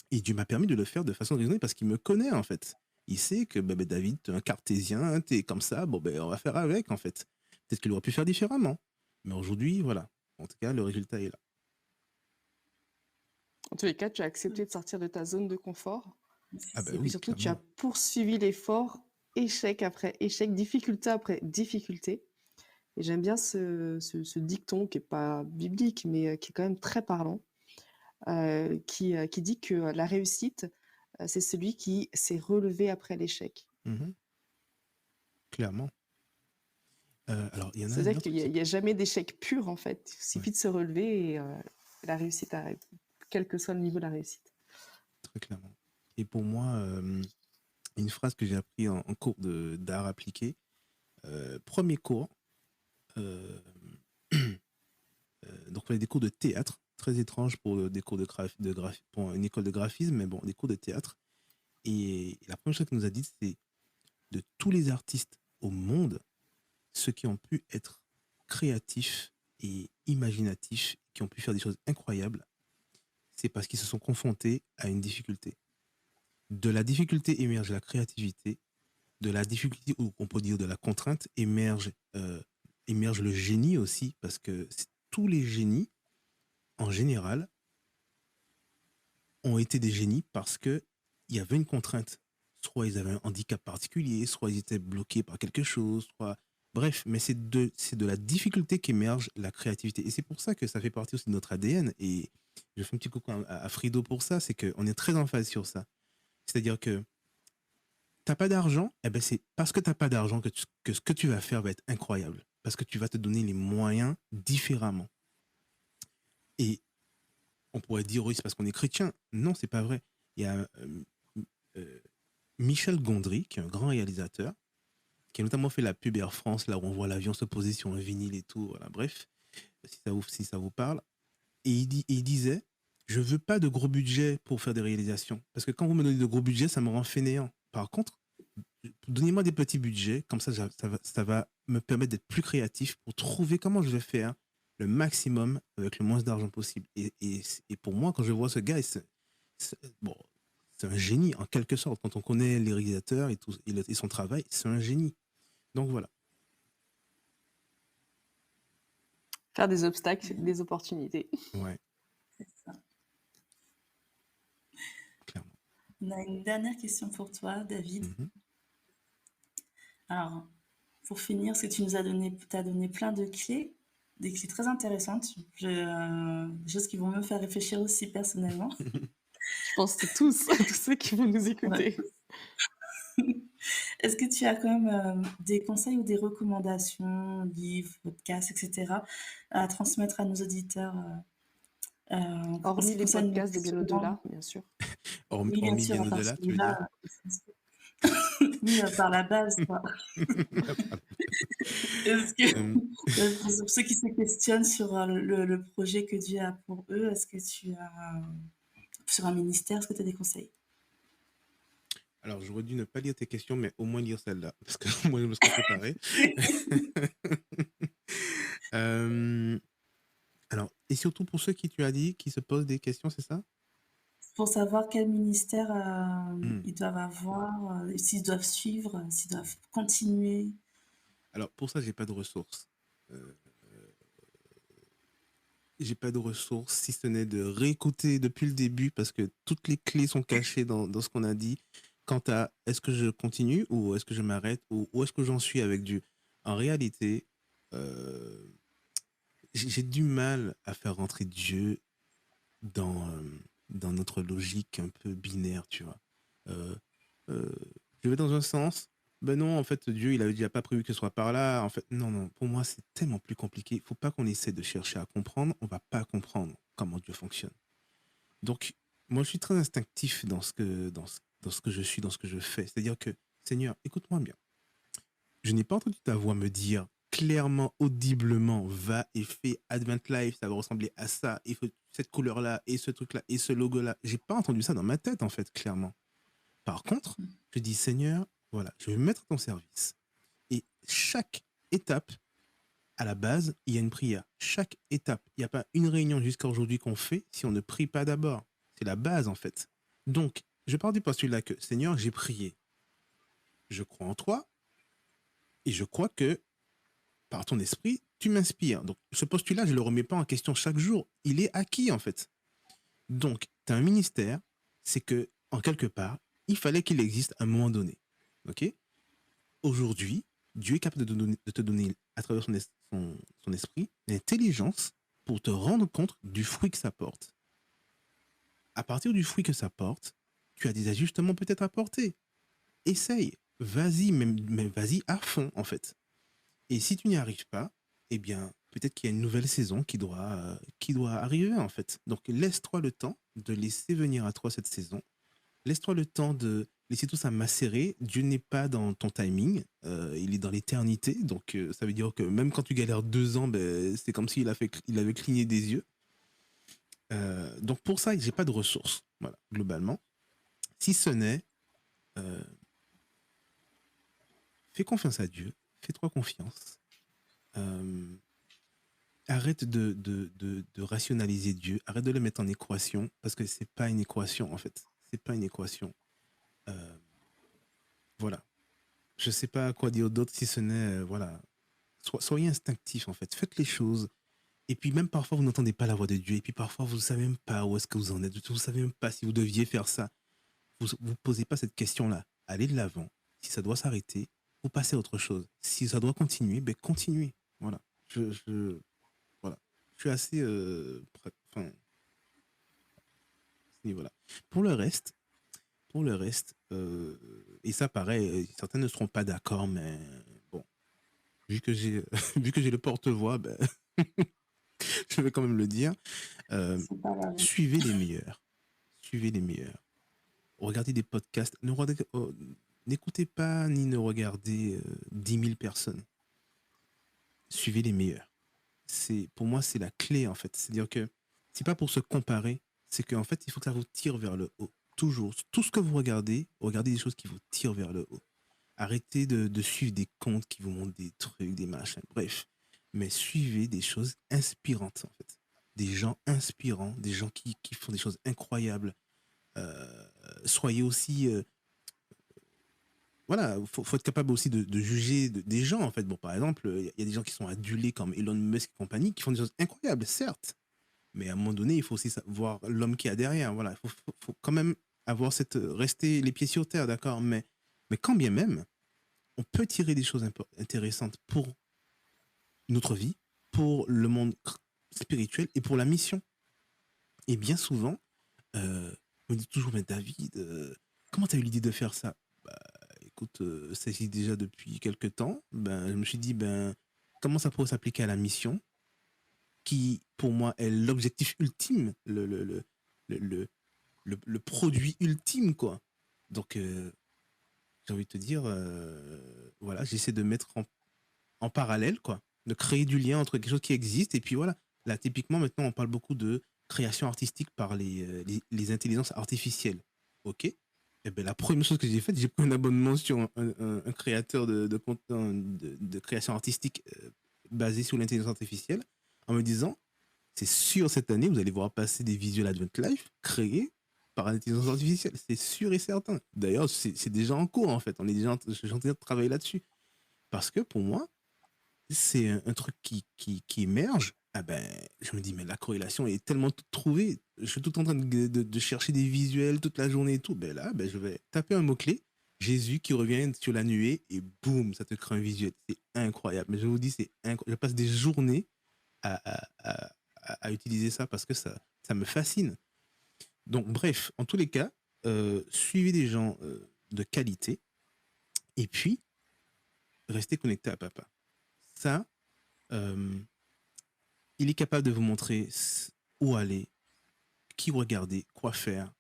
S3: Et Dieu m'a permis de le faire de façon raisonnée parce qu'il me connaît, en fait. Il sait que David, t'es un cartésien, t'es comme ça, bon, ben, on va faire avec, en fait. Peut-être qu'il aurait pu faire différemment. Mais aujourd'hui, voilà. En tout cas, le résultat est là.
S2: En tous les cas, tu as accepté de sortir de ta zone de confort.
S3: Ah ben
S2: Et puis
S3: oui,
S2: surtout, tu
S3: clairement.
S2: as poursuivi l'effort, échec après échec, difficulté après difficulté. Et j'aime bien ce dicton qui est pas biblique, mais qui est quand même très parlant, qui dit que la réussite, c'est celui qui s'est relevé après l'échec.
S3: Mhm. Clairement. Alors, il y en a un
S2: C'est-à-dire
S3: autre.
S2: qu'il n'y a jamais d'échec pur, en fait. Il suffit
S3: Ouais,
S2: de se relever et la réussite arrive, quel que soit le niveau de la réussite.
S3: très clairement. Et pour moi, une phrase que j'ai appris en cours d'art appliqué, premier cours, donc on avait des cours de théâtre, très étrange pour des cours pour une école de graphisme, mais bon, des cours de théâtre. Et la première chose qu'il nous a dit, c'est de tous les artistes au monde, ceux qui ont pu être créatifs et imaginatifs, qui ont pu faire des choses incroyables, c'est parce qu'ils se sont confrontés à une difficulté. De la difficulté émerge la créativité, de la difficulté, ou on peut dire de la contrainte, émerge le génie aussi, parce que tous les génies, en général, ont été des génies parce qu'il y avait une contrainte. Soit ils avaient un handicap particulier, soit ils étaient bloqués par quelque chose, soit... Bref, mais c'est de la difficulté qu'émerge la créativité. Et c'est pour ça que ça fait partie aussi de notre ADN. Et je fais un petit coucou à Frido pour ça, c'est qu'on est très en phase sur ça. C'est-à-dire que t'as pas d'argent, eh ben c'est parce que t'as pas d'argent que ce que tu vas faire va être incroyable. Parce que tu vas te donner les moyens différemment. Et on pourrait dire, oui, c'est parce qu'on est chrétien. Non, c'est pas vrai. Il y a Michel Gondry, qui est un grand réalisateur, qui a notamment fait la pub Air France, là où on voit l'avion se poser sur un vinyle et tout. Voilà, bref, si ça vous parle. Et il disait, je veux pas de gros budget pour faire des réalisations. Parce que quand vous me donnez de gros budgets, ça me rend fainéant. Par contre, donnez-moi des petits budgets, comme ça va me permettre d'être plus créatif pour trouver comment je vais faire le maximum avec le moins d'argent possible. Et pour moi, quand je vois ce gars, bon, c'est un génie en quelque sorte. Quand on connaît les réalisateurs et, tout, et son travail, c'est un génie. Donc voilà.
S2: Faire des obstacles, des opportunités.
S3: Ouais,
S1: C'est ça.
S3: clairement.
S1: On a une dernière question pour toi, David.
S3: Mhm.
S1: Alors, pour finir, parce que tu nous as donné plein de clés, des clés très intéressantes, des choses qui vont me faire réfléchir aussi personnellement.
S2: Je pense que tous ceux qui vont nous écouter.
S1: Ouais. Est-ce que tu as quand même des conseils ou des recommandations, livres, podcasts, etc., à transmettre à nos auditeurs en ce
S2: Hormis
S1: qui
S2: les
S1: concerne le
S2: podcasts de Bien
S1: fonctionnement?
S2: au-delà, bien sûr.
S1: Oui, bien
S3: Hormis
S1: sûr,
S3: bien
S1: à part
S3: au-delà, tu veux dire?
S1: celui-là, oui, par la base, quoi. Est-ce
S3: Euh,
S1: que, pour ceux qui se questionnent sur le projet que Dieu a pour eux, est-ce que tu as, sur un ministère, est-ce que tu as des conseils?
S3: Alors, j'aurais dû ne pas lire tes questions, mais au moins lire celle-là, parce que moi, je me serais préparé. Euh, alors, et surtout pour ceux qui tu as dit, qui se posent des questions, c'est ça?
S1: Pour savoir quel ministère
S3: Hmm.
S1: ils doivent avoir, s'ils doivent suivre, s'ils doivent continuer.
S3: Alors, pour ça, j'ai pas de ressources. J'ai pas de ressources, si ce n'est de réécouter depuis le début, parce que toutes les clés sont cachées dans ce qu'on a dit. Quant à est-ce que je continue ou est-ce que je m'arrête ou où est-ce que j'en suis avec Dieu. En réalité, euh, j'ai du mal à faire rentrer Dieu dans, dans notre logique un peu binaire, tu vois. Euh, euh, je vais dans un sens, ben non, en fait, Dieu, il avait déjà pas prévu que ce soit par là. En fait, non, non, pour moi, c'est tellement plus compliqué. Il faut pas qu'on essaie de chercher à comprendre. On va pas comprendre comment Dieu fonctionne. Donc, moi, je suis très instinctif dans ce que je suis, dans ce que je fais. C'est-à-dire que, Seigneur, écoute-moi bien. Je n'ai pas entendu ta voix me dire clairement, audiblement, va et fais Advent Life, ça va ressembler à ça, il faut cette couleur-là, et ce truc-là, et ce logo-là. J'ai pas entendu ça dans ma tête, en fait, clairement. Par contre, je dis, Seigneur, voilà, je vais me mettre à ton service. Et chaque étape, à la base, il y a une prière. Chaque étape, il n'y a pas une réunion jusqu'à aujourd'hui qu'on fait si on ne prie pas d'abord. C'est la base, en fait. Donc, je pars du postulat que, Seigneur, j'ai prié. Je crois en toi, et je crois que par ton esprit, tu m'inspires. Donc, ce postulat, je ne le remets pas en question chaque jour. Il est acquis, en fait. Donc, tu as un ministère, c'est que, en quelque part, il fallait qu'il existe à un moment donné. OK? Aujourd'hui, Dieu est capable de te donner, à travers son esprit, l'intelligence pour te rendre compte du fruit que ça porte. À partir du fruit que ça porte, tu as des ajustements peut-être à porter. Essaye. Vas-y, même vas-y à fond, en fait. Et si tu n'y arrives pas, eh bien, peut-être qu'il y a une nouvelle saison qui doit arriver, en fait. Donc, laisse-toi le temps de laisser venir à toi cette saison. Laisse-toi le temps de laisser tout ça macérer. Dieu n'est pas dans ton timing, il est dans l'éternité. Donc, ça veut dire que même quand tu galères 2 ans, ben, c'est comme s'il il avait cligné des yeux. Donc, pour ça, j'ai pas de ressources, voilà, globalement. Si ce n'est, euh, fais confiance à Dieu, fais-toi confiance. Euh, Arrête de rationaliser Dieu, arrête de le mettre en équation, parce que c'est pas une équation en fait. C'est pas une équation. Euh, voilà. Je sais pas quoi dire d'autre si ce n'est, voilà. Soyez instinctif en fait. Faites les choses. Et puis même parfois vous n'entendez pas la voix de Dieu. Et puis parfois vous ne savez même pas où est-ce que vous en êtes. Vous ne savez même pas si vous deviez faire ça. Vous ne posez pas cette question-là. Allez de l'avant. Si ça doit s'arrêter, vous passez à autre chose. Si ça doit continuer, ben continuez. Voilà. Voilà. Je suis assez enfin, à ce niveau-là. Pour le reste, et ça pareil, certains ne seront pas d'accord, mais bon, vu que j'ai vu que j'ai le porte-voix, ben, je vais quand même le dire. Euh,
S1: C'est pas la-
S3: Suivez les meilleurs. Suivez les meilleurs. Regardez des podcasts. N'écoutez pas ni ne regardez 10 000 personnes. Suivez les meilleurs. Pour moi, c'est la clé en fait. C'est-à-dire que c'est pas pour se comparer, c'est qu'en fait, il faut que ça vous tire vers le haut. Toujours. Tout ce que vous regardez, regardez des choses qui vous tirent vers le haut. Arrêtez de suivre des comptes qui vous montrent des trucs, des machins, bref. Mais suivez des choses inspirantes, en fait. Des gens inspirants, des gens qui font des choses incroyables. Soyez aussi... voilà, faut être capable aussi de juger des gens, en fait. Bon, par exemple, il y a des gens qui sont adulés comme Elon Musk et compagnie, qui font des choses incroyables, certes. Mais à un moment donné, il faut aussi voir l'homme qu'il y a derrière. Voilà, faut quand même avoir rester les pieds sur terre, d'accord, mais quand bien même, on peut tirer des choses intéressantes pour notre vie, pour le monde spirituel et pour la mission. Et bien souvent, on me dit toujours, mais David, comment tu as eu l'idée de faire ça? Bah, écoute, ça existe déjà depuis quelques temps. Ben, je me suis dit, ben, comment ça pourrait s'appliquer à la mission, qui, pour moi, est l'objectif ultime, le produit ultime, quoi. Donc, j'ai envie de te dire, voilà, j'essaie de mettre en parallèle, quoi, de créer du lien entre quelque chose qui existe et puis voilà. Là, typiquement, maintenant, on parle beaucoup de création artistique par les intelligences artificielles. OK? Eh ben, la première chose que j'ai faite, j'ai pris un abonnement sur un créateur de contenu de création artistique basé sur l'intelligence artificielle en me disant, c'est sûr, cette année, vous allez voir passer des visual Advent Life créés par l'intelligence artificielle. C'est sûr et certain. D'ailleurs, c'est déjà en cours, en fait. Je suis en train de travailler là-dessus. Parce que pour moi, c'est un truc qui émerge. Ah ben, je me dis, mais la corrélation est tellement toute trouvée. Je suis tout en train de chercher des visuels toute la journée et tout. Ben là, ben, je vais taper un mot-clé, Jésus qui revient sur la nuée, et boum, ça te crée un visuel. C'est incroyable. Mais je vous dis, c'est incroyable. Je passe des journées à utiliser ça parce que ça me fascine. Donc, bref, en tous les cas, suivez des gens de qualité et puis restez connecté à papa. Ça, il est capable de vous montrer où aller, qui regarder, quoi faire.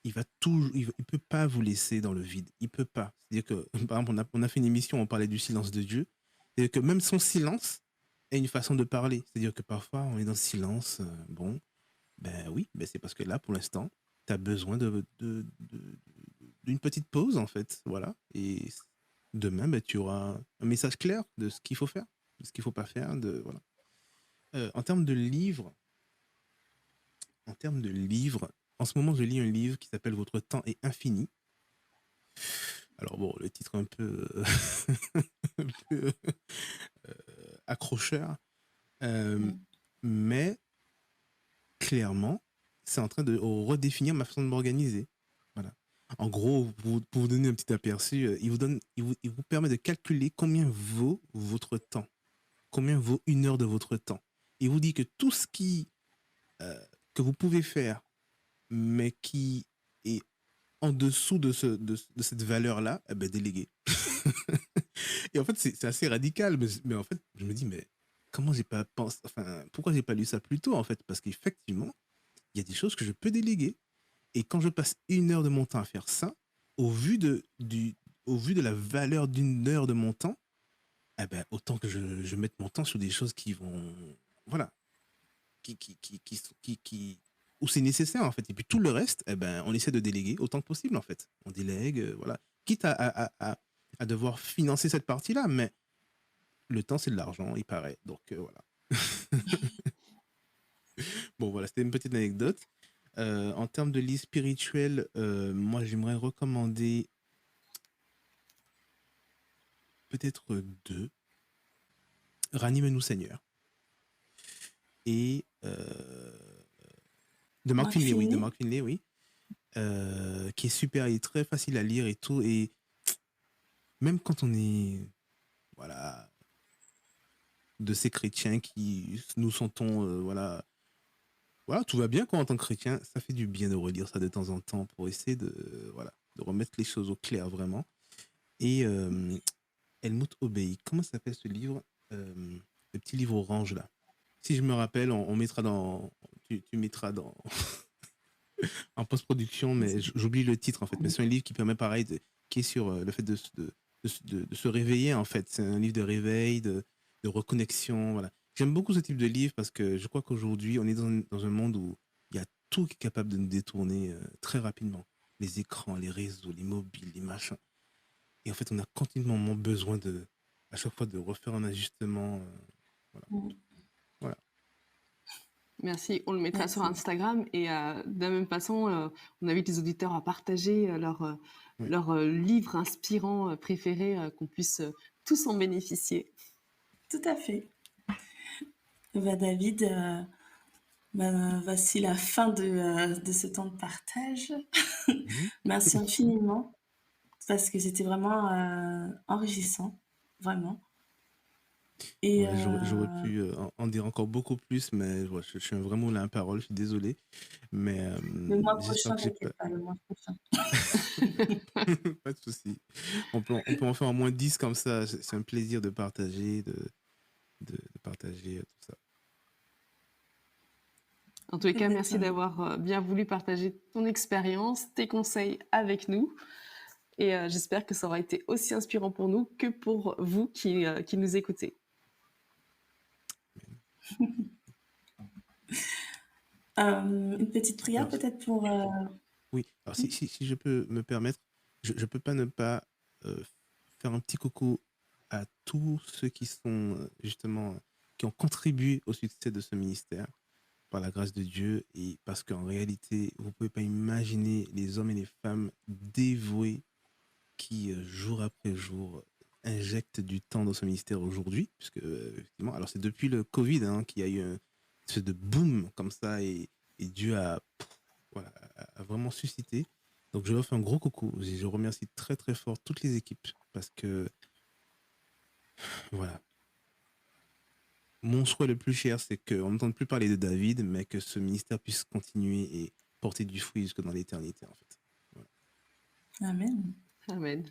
S3: Il peut pas vous laisser dans le vide. Il peut pas. C'est-à-dire que, par exemple, on a fait une émission, on parlait du silence de Dieu. C'est-à-dire que même son silence est une façon de parler. C'est-à-dire que parfois, on est dans le silence. Bon, ben oui, ben c'est parce que là, pour l'instant, tu as besoin d'une petite pause, en fait. Voilà. Et demain, ben, tu auras un message clair de ce qu'il faut faire, de ce qu'il ne faut pas faire. Voilà. En termes de livres, en ce moment, je lis un livre qui s'appelle Votre temps est infini. Alors bon, le titre un peu, un peu accrocheur, mais clairement, c'est en train de redéfinir ma façon de m'organiser. Voilà. En gros, pour vous donner un petit aperçu, il vous permet de calculer combien vaut votre temps, combien vaut une heure de votre temps. Il vous dit que tout ce que vous pouvez faire, mais qui est en dessous de cette valeur-là, eh ben, délégué. Et en fait, c'est assez radical, mais en fait, je me dis, mais comment j'ai pas pensé, enfin, pourquoi j'ai pas lu ça plus tôt, en fait? Parce qu'effectivement, il y a des choses que je peux déléguer. Et quand je passe une heure de mon temps à faire ça, au vu de la valeur d'une heure de mon temps, eh ben, autant que je mette mon temps sur des choses qui vont, voilà, où c'est nécessaire, en fait. Et puis tout le reste, eh ben, on essaie de déléguer autant que possible, en fait. On délègue, voilà. Quitte à devoir financer cette partie-là, mais le temps, c'est de l'argent, il paraît. Donc, voilà. Bon, voilà, c'était une petite anecdote. En termes de livres spirituels, moi, j'aimerais recommander peut-être deux. Ranime-nous Seigneur. Et de Mark Finlay, oui. De Mark Finlay, oui. Qui est super, il est très facile à lire et tout. Et même quand on est, voilà, de ces chrétiens qui nous sentons, voilà, tout va bien quoi en tant que chrétien, ça fait du bien de relire ça de temps en temps pour essayer de remettre les choses au clair vraiment. Et Helmut obéit. Comment s'appelle ce livre? Le petit livre orange là. Si je me rappelle, on mettra tu mettras dans en post-production, mais j'oublie le titre en fait. Mais c'est un livre qui permet pareil, qui est sur le fait de se réveiller en fait. C'est un livre de réveil, de reconnexion, voilà. J'aime beaucoup ce type de livre parce que je crois qu'aujourd'hui, on est dans un monde où tout qui est capable de nous détourner très rapidement. Les écrans, les réseaux, les mobiles, les machins. Et en fait, on a continuellement besoin à chaque fois de refaire un ajustement. Voilà. Voilà.
S2: Merci, on le mettra sur
S1: Merci.
S2: Instagram et de la même façon, on invite les auditeurs à partager
S3: Oui.
S2: leur livre inspirant préféré, qu'on puisse tous en bénéficier.
S1: Tout à fait. David, voici la fin de ce temps de partage.
S3: Mhm.
S1: Merci infiniment parce que c'était vraiment enrichissant, vraiment. Et
S3: Ouais, j'aurais pu en dire encore beaucoup plus, mais ouais, je suis vraiment là à la parole, je suis désolé. Mais
S1: le mois
S3: j'espère
S1: prochain,
S3: que j'ai pas.
S1: t'inquiète pas, le mois prochain.
S3: Pas de souci. On peut en faire au moins 10 comme ça. C'est un plaisir de partager, de partager tout ça.
S2: En tous les cas, merci
S1: Exactement.
S2: d'avoir bien voulu partager ton expérience, tes conseils avec nous. Et j'espère que ça aura été aussi inspirant pour nous que pour vous qui nous écoutez.
S1: Une petite prière
S3: Alors,
S1: peut-être pour...
S3: oui, alors si je peux me permettre, je peux pas ne pas euh, faire un petit coucou à tous ceux qui sont justement, qui ont contribué au succès de ce ministère par la grâce de Dieu et parce qu'en réalité, vous pouvez pas imaginer les hommes et les femmes dévoués qui, jour après jour, injectent du temps dans ce ministère aujourd'hui, puisque, effectivement, alors c'est depuis le Covid qu'il y a eu une espèce de boom comme ça et Dieu voilà, a vraiment suscité. Donc je leur fais un gros coucou. Je remercie très très fort toutes les équipes parce que, voilà, mon souhait le plus cher, c'est qu'on n'entende plus parler de David, mais que ce ministère puisse continuer et porter du fruit jusque dans l'éternité, en fait. Voilà.
S1: Amen.
S2: Amen.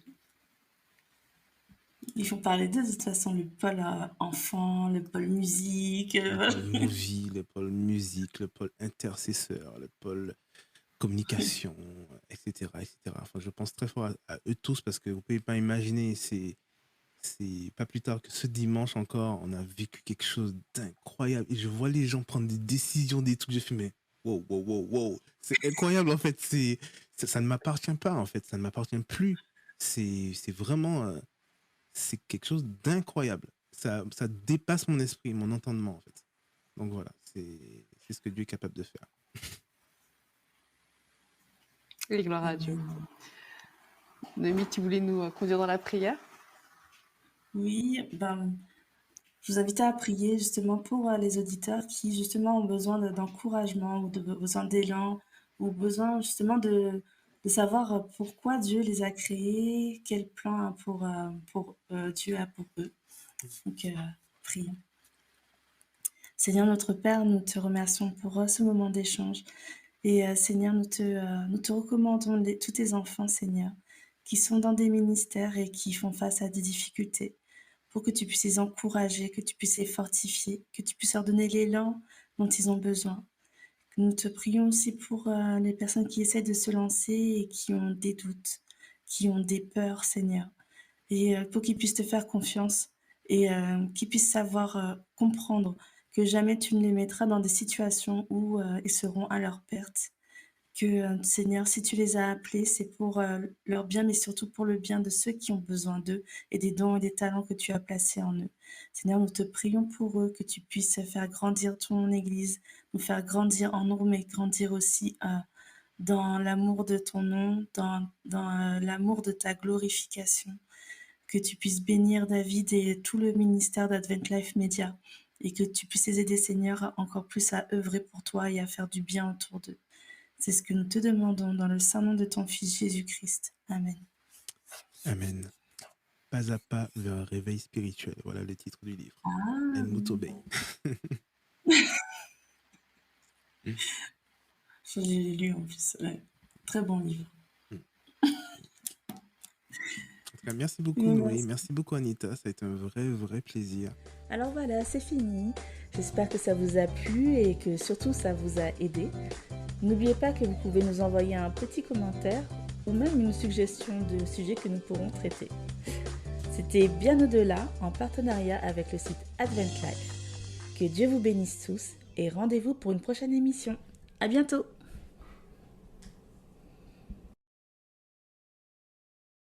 S1: Il faut parler de toute façon, le pôle enfant, le pôle musique.
S3: Le pôle movie, le pôle musique, le pôle intercesseur, le pôle communication, etc., etc. Enfin, je pense très fort à eux tous parce que vous pouvez pas imaginer, c'est pas plus tard que ce dimanche encore, on a vécu quelque chose d'incroyable et je vois les gens prendre des décisions, des trucs, je fais mais wow, wow, wow, wow, c'est incroyable en fait, ça ne m'appartient pas en fait, ça ne m'appartient plus, c'est vraiment, c'est quelque chose d'incroyable, ça dépasse mon esprit, mon entendement en fait. Donc voilà, c'est ce que Dieu est capable de faire.
S2: Et gloire à Dieu. Noémie, tu voulais nous conduire dans la prière?
S1: Oui, je vous invite à prier justement pour les auditeurs qui justement ont besoin d'encouragement ou besoin d'élan ou besoin justement de savoir pourquoi Dieu les a créés, quel plan Dieu a pour eux. Donc, prions. Seigneur notre Père, nous te remercions pour ce moment d'échange. Et Seigneur, nous te recommandons tous tes enfants, Seigneur, qui sont dans des ministères et qui font face à des difficultés, pour que tu puisses les encourager, que tu puisses les fortifier, que tu puisses leur donner l'élan dont ils ont besoin. Nous te prions aussi pour les personnes qui essaient de se lancer et qui ont des doutes, qui ont des peurs, Seigneur, et pour qu'ils puissent te faire confiance et qu'ils puissent savoir comprendre que jamais tu ne les mettras dans des situations où ils seront à leur perte. Que Seigneur, si tu les as appelés, c'est pour leur bien, mais surtout pour le bien de ceux qui ont besoin d'eux et des dons et des talents que tu as placés en eux. Seigneur, nous te prions pour eux, que tu puisses faire grandir ton Église, nous faire grandir en nous, mais grandir aussi dans l'amour de ton nom, dans l'amour de ta glorification. Que tu puisses bénir David et tout le ministère d'Advent Life Media et que tu puisses les aider, Seigneur, encore plus à œuvrer pour toi et à faire du bien autour d'eux. C'est ce que nous te demandons dans le saint nom de ton Fils Jésus-Christ. Amen.
S3: Amen. Pas à pas vers un réveil spirituel. Voilà le titre du livre.
S1: Ah,
S3: Helmut Obey.
S1: je l'ai lu en plus. Ouais. Très bon livre.
S3: En tout cas, merci beaucoup Noé, merci beaucoup Anita, ça a été un vrai, vrai plaisir.
S4: Alors voilà, c'est fini. J'espère que ça vous a plu et que surtout ça vous a aidé. N'oubliez pas que vous pouvez nous envoyer un petit commentaire ou même une suggestion de sujet que nous pourrons traiter. C'était Bien au-delà en partenariat avec le site Advent Life. Que Dieu vous bénisse tous et rendez-vous pour une prochaine émission. À bientôt!